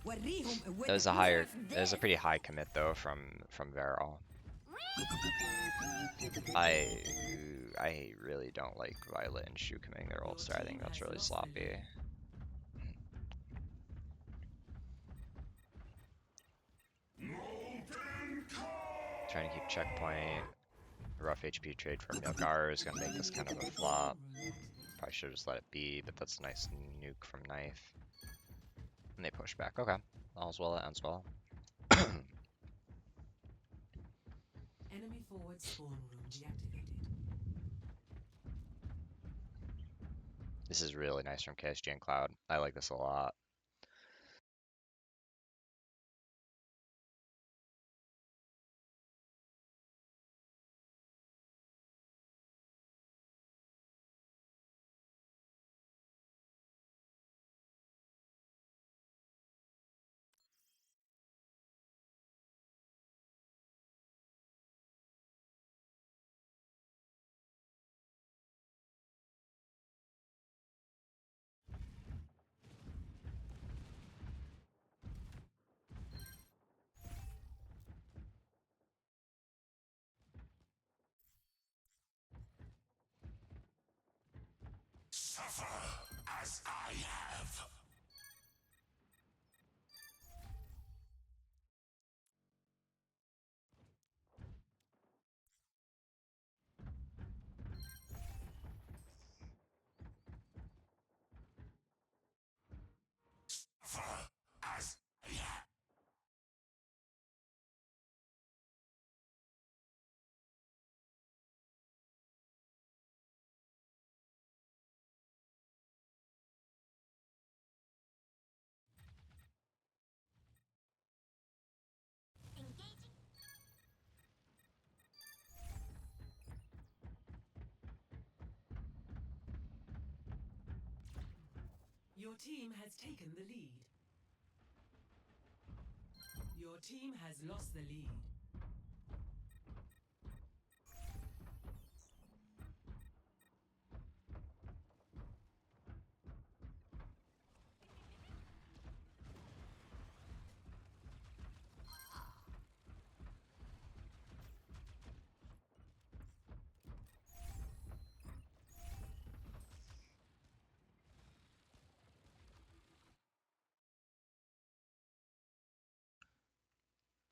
It was a pretty high commit though from Varrel. I I really don't like Violet and Shu committing their ults there. I think that's really sloppy. Trying to keep checkpoint. Rough HP trade from Nilgar is gonna make this kind of a flop. Probably should just let it be, but that's a nice nuke from Knife. And they push back. Okay. All's well that ends well. Enemy forward spawn room deactivated. This is really nice from KSG and Cloud. I like this a lot. Your team has taken the lead. Your team has lost the lead.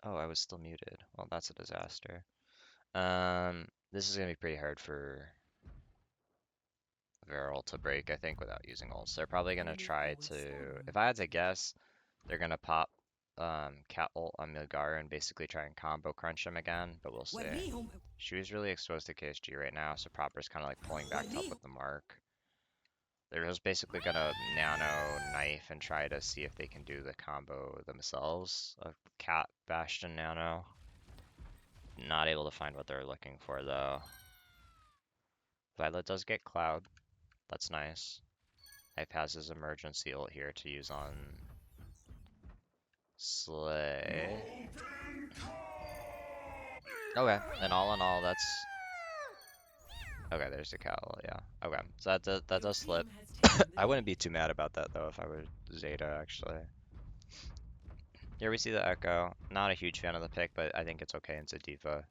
Oh, I was still muted. Well, that's a disaster. This is gonna be pretty hard for Varrel to break, I think, without using ults. They're probably gonna Enemy try forward spawn to, room if I had to activated. guess, they're gonna pop cat ult on Milgar and basically try and combo crunch him again, but we'll see. وريهم She was really exposed to KSG right now, so Proper's kind of like pulling back to help وريهم with the mark. They're just basically gonna nano knife and try to see if they can do the combo themselves of cat bastion nano. Not able to find what they're looking for though. Violet does get cloud. That's nice. Knife has his emergency ult here to use on Slay. Okay, and all in all, that's okay. There's the cowl, yeah. Okay, so that Your does slip. team has taken the I wouldn't lead. be too mad about that though if I were Zeta actually. Here we see the Echo. Not a huge fan of the pick, but I think it's okay into Diva.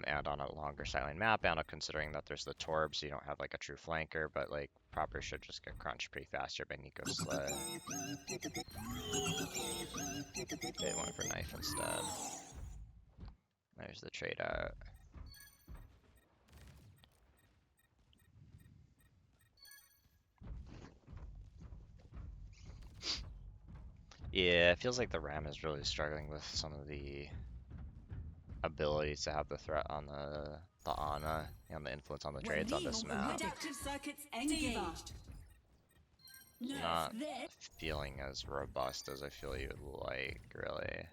And on a longer silent map, and considering that there's the Torb, so you don't have like a true flanker, but like Proper should just get crunched pretty fast here by Nico's Slay. They went for knife instead. There's the trade out. Yeah, it feels like the Ram is really struggling with some of the abilities to have the threat on the Ana and the influence on the trades on this وريهم map. قوتك. Adaptive circuits engaged. Not Nerf this. feeling as robust as I feel you would like, really.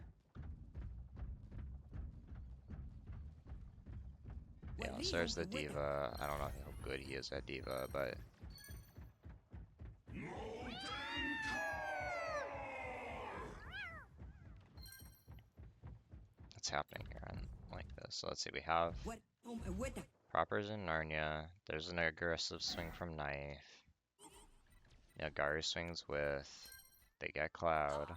Yeah, so وريهم there's the قوتك. Diva. I don't know how good he is at Diva, but it's happening here on like this. So let's see, we have وريهم قوتك. Proper's in Narnia. There's an aggressive swing from Knife. Yeah, Garu swings with. They get Cloud.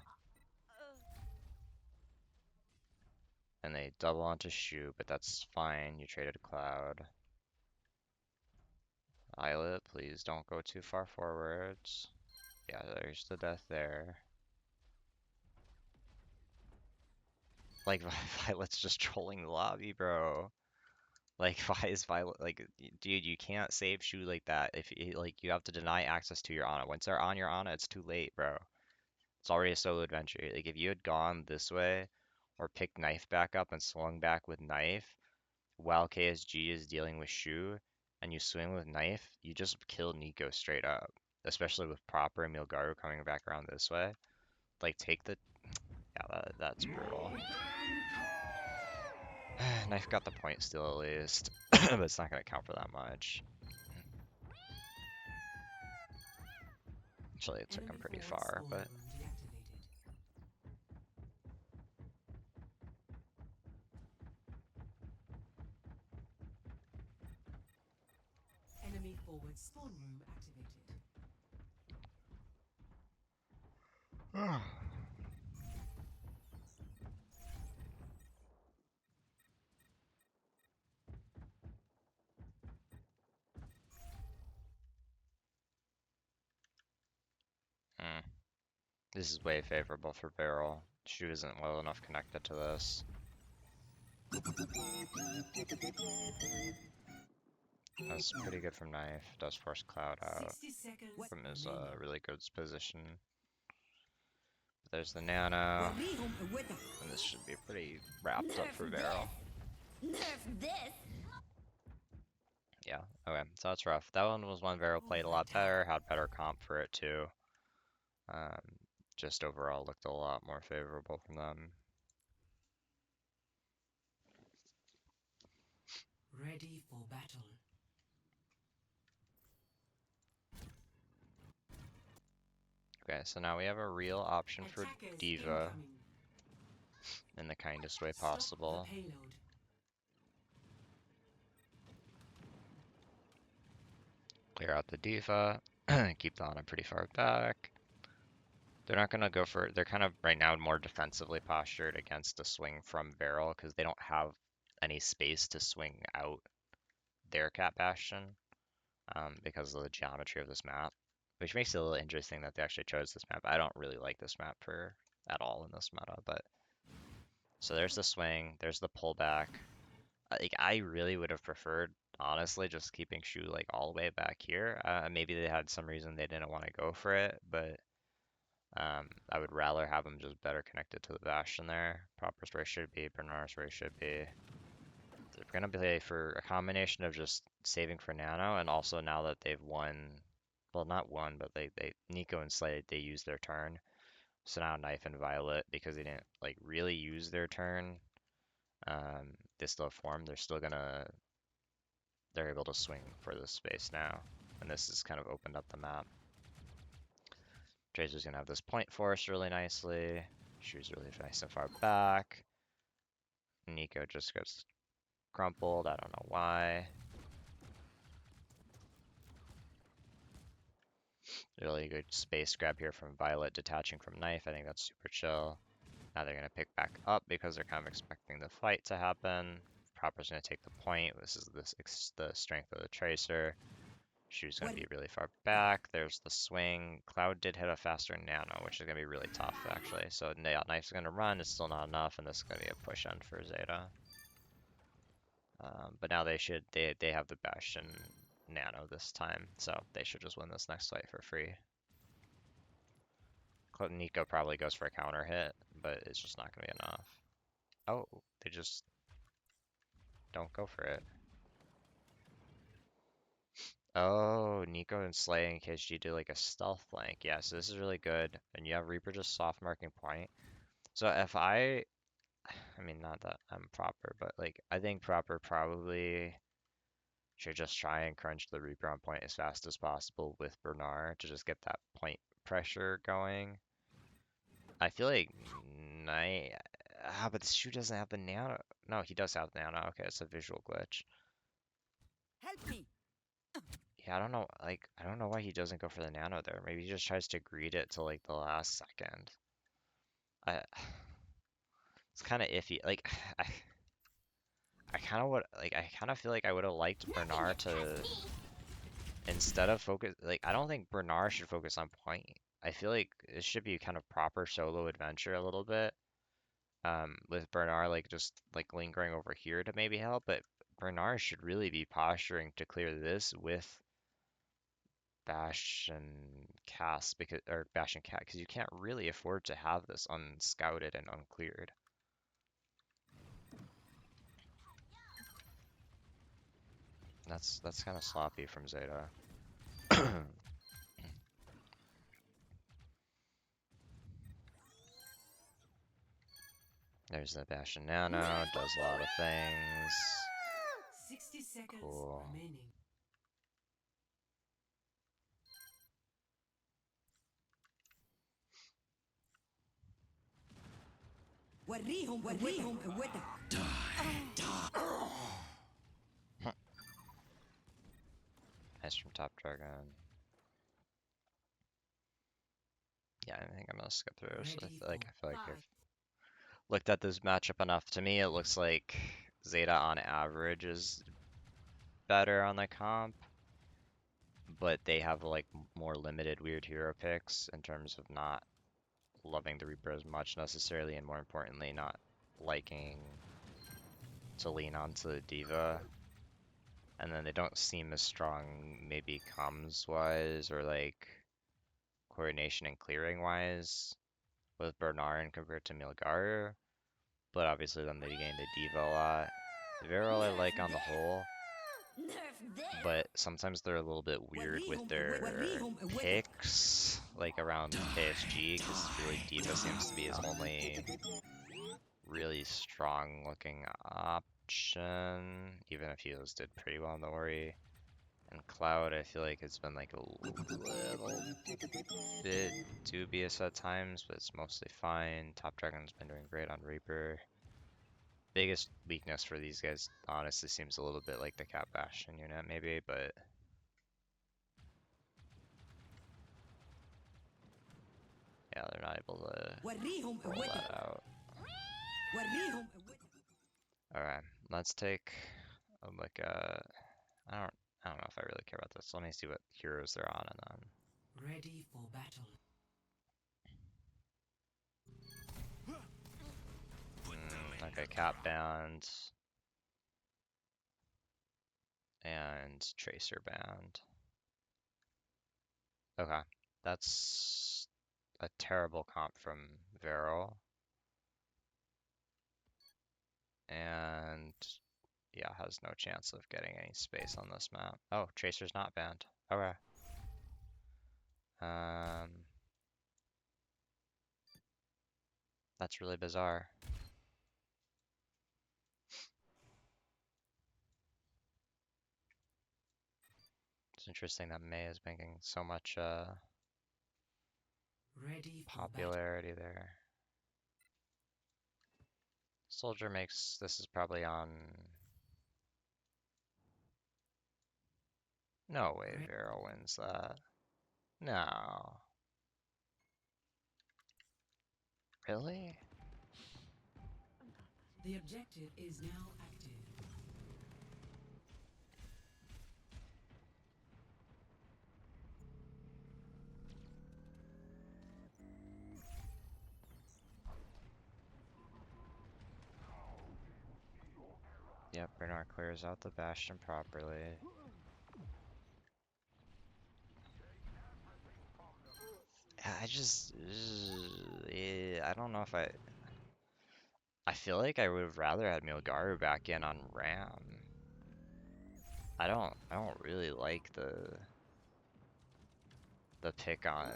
And they double onto Shoe, but that's fine. You traded Cloud. Islet, please don't go too far forwards. Yeah, there's the death there. Like, Violet's just trolling the lobby, bro. Like, why is Violet, like, dude, you can't save Shoe like that. If you, like, you have to deny access to your Ana. Once they're on your Ana, it's too late, bro. It's already a solo adventure. Like, if you had gone this way, or picked Knife back up and swung back with Knife, while KSG is dealing with Shu, and you swing with Knife, you just kill Nico straight up. Especially with Proper and Milgaru coming back around this way. Like, take the... Yeah, that's brutal. Knife got the point still at least, but it's not going to count for that much. Actually, it took him Enemy pretty forward far, spawn but... room deactivated. Enemy forward spawn room activated. Mm. This is way favorable for Varrel. Shu isn't well enough connected to this. That's pretty good from Knife. Does force Cloud out 60 seconds from his remaining. really good position. There's the Nano, وريهم قوتك. and this should be pretty wrapped up Nerf for this. Varrel. Nerf this. Yeah, okay, so that's rough. That one was one Varrel played a lot better, had better comp for it too. Um, just overall looked a lot more favorable from them. Ready for battle. Okay, so now we have a real option for Attackers Diva incoming. in the kindest way Stop the possible. payload. Clear out the Diva, keep the Ana pretty far back. They're not gonna go for, they're kind of right now more defensively postured against a swing from Varrel because they don't have any space to swing out their Cat Bastion because of the geometry of this map, which makes it a little interesting that they actually chose this map. I don't really like this map for at all in this meta, but So there's the swing, there's the pullback. Like I really would have preferred, honestly, just keeping Shu like all the way back here. Maybe they had some reason they didn't want to go for it, but I would rather have him just better connected to the bastion there. Proper's where he should be, Bernard's where he should be. They're gonna play for a combination of just saving for Nano, and also now that they've won, well, not won, but they Nico and Slade, they used their turn. So now Knife and Violet, because they didn't like really use their turn, they still have form. They're able to swing for this space now, and this has kind of opened up the map. Tracer's gonna have this point force really nicely. Shu's really nice and far back. Nico just gets crumpled. I don't know why. Really good space grab here from Violet detaching from Knife. I think that's super chill. Now they're going to pick back up because they're kind of expecting the fight to happen. Proper's going to take the point. This is the strength of the Tracer. Shu's going to be really far back. There's the swing. Cloud did hit a faster Nano, which is going to be really tough, actually. So Knife's going to run. It's still not enough, and this is going to be a push end for Zeta. But now they have the Bastion Nano this time, so they should just win this next fight for free. Nico probably goes for a counter hit, but it's just not going to be enough. Oh, they just don't go for it. Oh, Nico and Slay and KSG do like a stealth flank. Yeah, so this is really good. And you have Reaper just soft marking point. So if I mean, not that I'm proper, but like, I think proper probably should just try and crunch the Reaper on point as fast as possible with Bernard to just get that point pressure going. I feel like Knight. But the Shu doesn't have the nano. No, he does have the nano. Okay, it's a visual glitch. Help me. Yeah, I don't know. Like, I don't know why he doesn't go for the nano there. Maybe he just tries to greed it to like the last second. I. It's kind of iffy. Like, I kind of would like. I kind of feel like I would have liked Bernard to instead of focus. Like, I don't think Bernard should focus on point. I feel like it should be kind of proper solo adventure a little bit. With Bernard like just like lingering over here to maybe help, but Bernard should really be posturing to clear this with Bastion cast because or Bastion cat because you can't really afford to have this unscouted and uncleared. That's kind of sloppy from Zeta. There's the Bastion Nano, does a lot of things. 60 seconds Cool. remaining. Nice from Top Dragon. Yeah, I think I'm gonna skip through. So I feel like I've looked at this matchup enough. To me, it looks like Zeta on average is better on the comp, but they have like more limited weird hero picks in terms of not loving the Reaper as much necessarily, and more importantly, not liking to lean onto the Diva. And then they don't seem as strong, maybe comms wise or like coordination and clearing wise with Bernard compared to Milgar. But obviously, then they gain the Diva a lot. Varrel I like on the whole, but sometimes they're a little bit weird with their picks, like around KSG, because really Diva seems to be his only really strong looking option, even if he did pretty well in the Ori. And Cloud, I feel like it's been like a little bit dubious at times, but it's mostly fine. Top Dragon's been doing great on Reaper. Biggest weakness for these guys honestly seems a little bit like the Cat Bastion unit maybe, but yeah, they're not able to roll that out. Alright, let's take a look at I don't know if I really care about this. Let me see what heroes they're on and then Ready for battle. Cat banned. And Tracer banned. Okay, that's a terrible comp from Varrel. And yeah, has no chance of getting any space on this map. Oh, Tracer's not banned. Okay. That's really bizarre. It's interesting that Mei is making so much popularity there. Soldier makes, this is probably on, no way Varrel wins that. No. Really? The objective is now active. Yep, Bernard clears out the bastion properly. I just, I don't know if I feel like I would have rather had Milgaru back in on Ram. I don't really like the pick on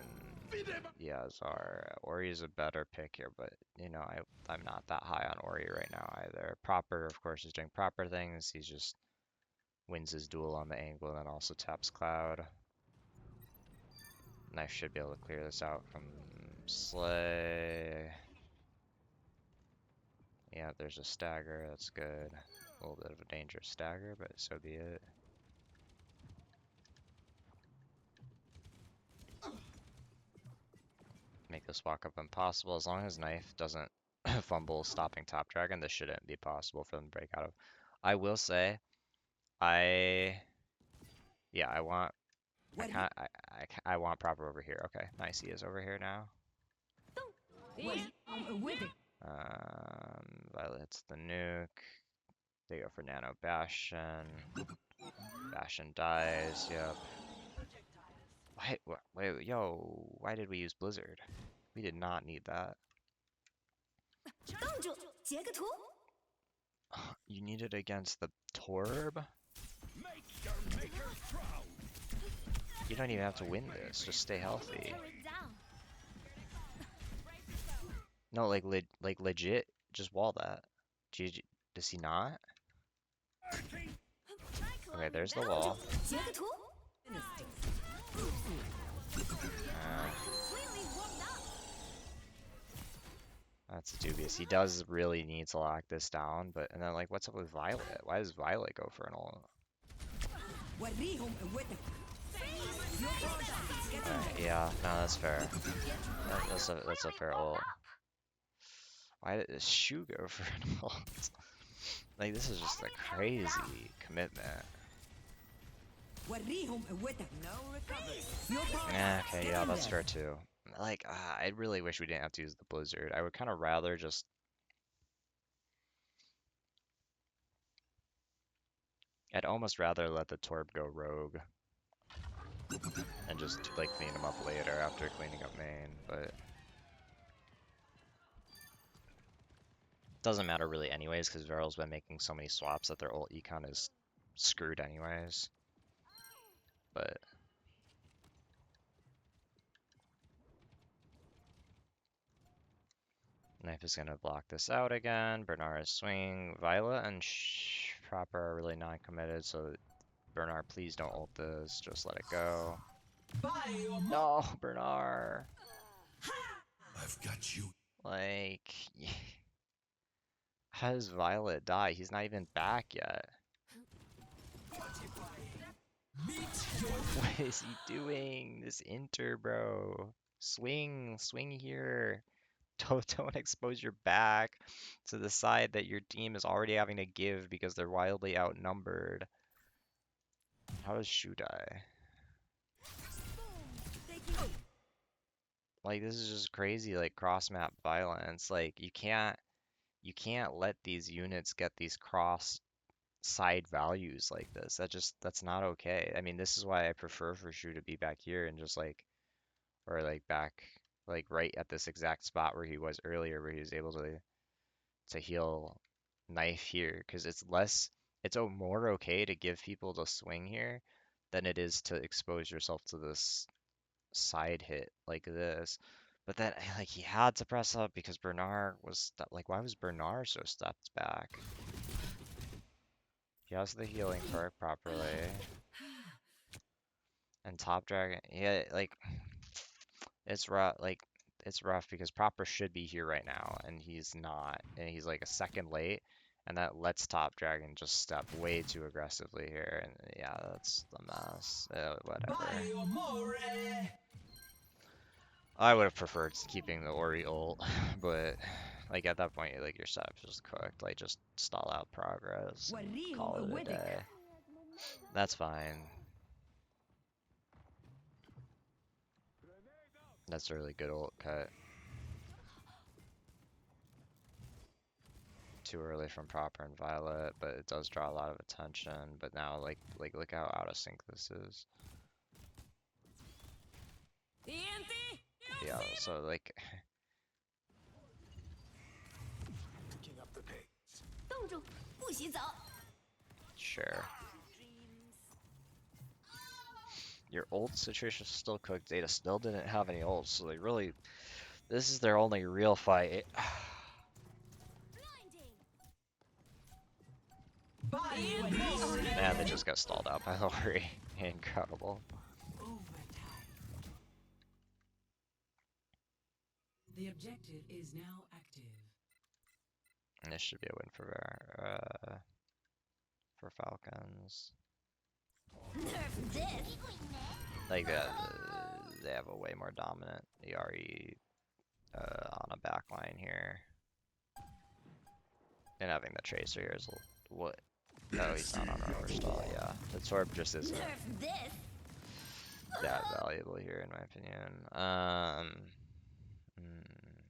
Yazar. Ori is a better pick here, but you know, I'm not that high on Ori right now either. Proper, of course, is doing proper things. He just wins his duel on the angle and then also taps Cloud. Knife should be able to clear this out from Slay. Yeah, there's a stagger, that's good. A little bit of a dangerous stagger, but so be it. Make this walk up impossible. As long as Knife doesn't fumble stopping top dragon, this shouldn't be possible for them to break out of. I will say, yeah, I want proper over here. Okay, nice, he is over here now. Violet hits the nuke. They go for Nano Bastion. Bastion dies, yep. Wait, yo, why did we use Blizzard? We did not need that. You need it against the Torb? You don't even have to win this, just stay healthy. No, like legit, just wall that. GG. Does he not? Okay, there's the wall. That's dubious. He does really need to lock this down, but and then like, what's up with Violet? Why does Violet go for an ult? Yeah, no, that's fair. That's a fair ult. Why did this Shu go for an ult? Like, this is just a crazy commitment. Okay, yeah, that's fair too. Like, I really wish we didn't have to use the Blizzard. I would kind of rather just... I'd almost rather let the Torb go rogue. And just, like, clean him up later after cleaning up main, but... Doesn't matter really anyways, because Varrel's been making so many swaps that their ult econ is screwed anyways. But... Knife is going to block this out again. Bernard swing. Violet and Proper are really non-committed, so Bernard, please don't ult this. Just let it go. No, Bernard. I've got you. Like, how does Violet die? He's not even back yet. What is he doing? This inter, bro. Swing here. Don't expose your back to the side that your team is already having to give because they're wildly outnumbered. How does Shu die? Like, this is just crazy, like, cross-map violence. Like, you you can't let these units get these cross side values like this. That's not okay. I mean, this is why I prefer for Shu to be back here and just like, or like back, like right at this exact spot where he was earlier, where he was able to heal knife here, because it's more okay to give people the swing here than it is to expose yourself to this side hit like this. But then, like, he had to press up because Bernard was like, why was Bernard so stepped back? He has the healing perk properly. And top dragon, yeah, like, it's rough. Like, it's rough because proper should be here right now, and he's not, and he's like a second late, and that lets top dragon just step way too aggressively here, and yeah, that's the mess. Whatever. I would have preferred keeping the Ori ult, but like at that point, like your setup's just cooked. Like just stall out progress and call it a day. That's fine. That's a really good ult cut. Too early from proper and violet, but it does draw a lot of attention. But now, like look how out of sync this is. Yeah, so like. Picking up the pace. 冻住，不许走。 Sure. Your ult situation is still cooked. Zeta still didn't have any ults, so they really, this is their only real fight. Man, they just got stalled out by Lori. Incredible. Overtime. The objective is now active. And this should be a win for Falcons. Nerf this. Like they have a way more dominant ERE on a backline here. And having the Tracer here is what? Oh, he's not on our stall. Yeah, the Torb just isn't Nerf this. that valuable here, in my opinion.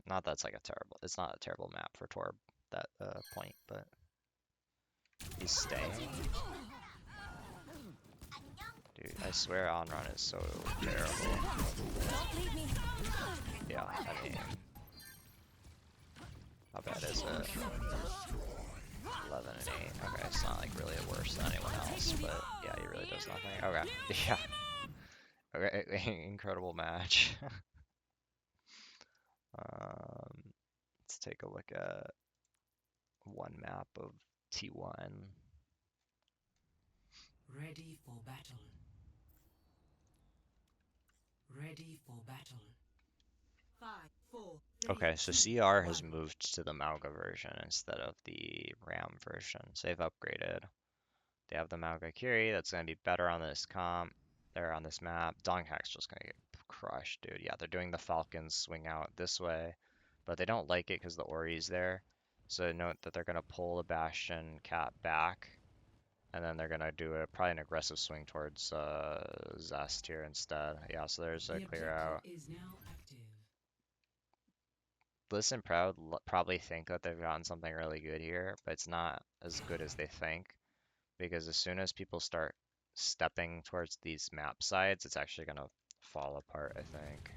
Not that's like a terrible. It's not a terrible map for Torb that point, but he's staying. Dude, I swear on run is so terrible. Yeah, I mean, how bad is it? 11 and 8. Okay, it's not like really worse than anyone else, but yeah, he really does nothing. Okay, yeah. Okay, incredible match. Let's take a look at one map of T1. Ready for battle. Ready for battle. 5, 4, 3, Okay, so 2, CR has 1. moved to the Mauga version instead of the RAM version, so they've upgraded. They have the Mauga Curie, that's going to be better on this comp. They're on this map. Donghack's just going to get crushed, dude. Yeah, they're doing the Falcons swing out this way, but they don't like it because the Ori's there. So note that they're going to pull the Bastion Cat back, and then they're going to do probably an aggressive swing towards Zest here instead. Yeah, so there's a The clear out. objective is now active. Bliss and Proud probably think that they've gotten something really good here, but it's not as good as they think, because as soon as people start stepping towards these map sides, it's actually going to fall apart, I think.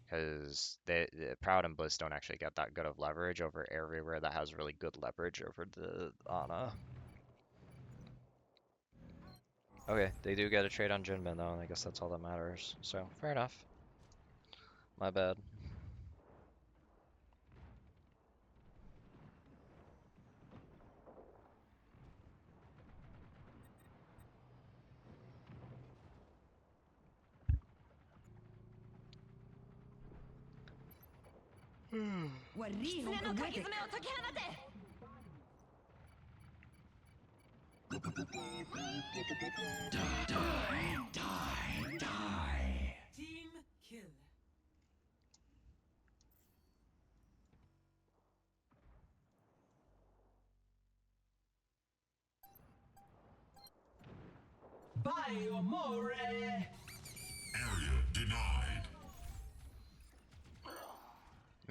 Because the Proud and Bliss don't actually get that good of leverage over everywhere that has really good leverage over the Ana. Okay, they do get a trade on Jinmin though, and I guess that's all that matters. So, fair enough. My bad.狐の鍵爪を解き放て。 Team kill. Area denied.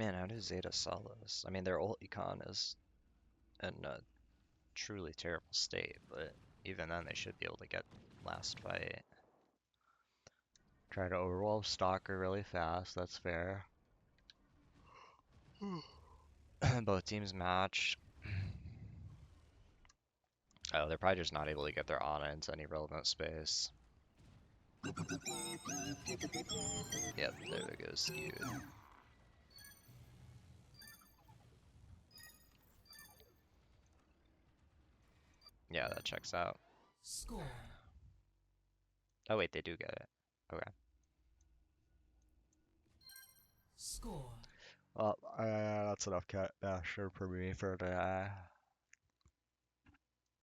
Man, how does Zeta sell this? I mean, their ult econ is in a truly terrible state, but even then they should be able to get last fight. Try to overwhelm Stalker really fast, that's fair. Both teams matched. Oh, they're probably just not able to get their Ana into any relevant space. Yep, there we go, skewed. Yeah, that checks out. Score. Oh wait, they do get it. Okay. Score. Well, that's enough cat basher for me for today.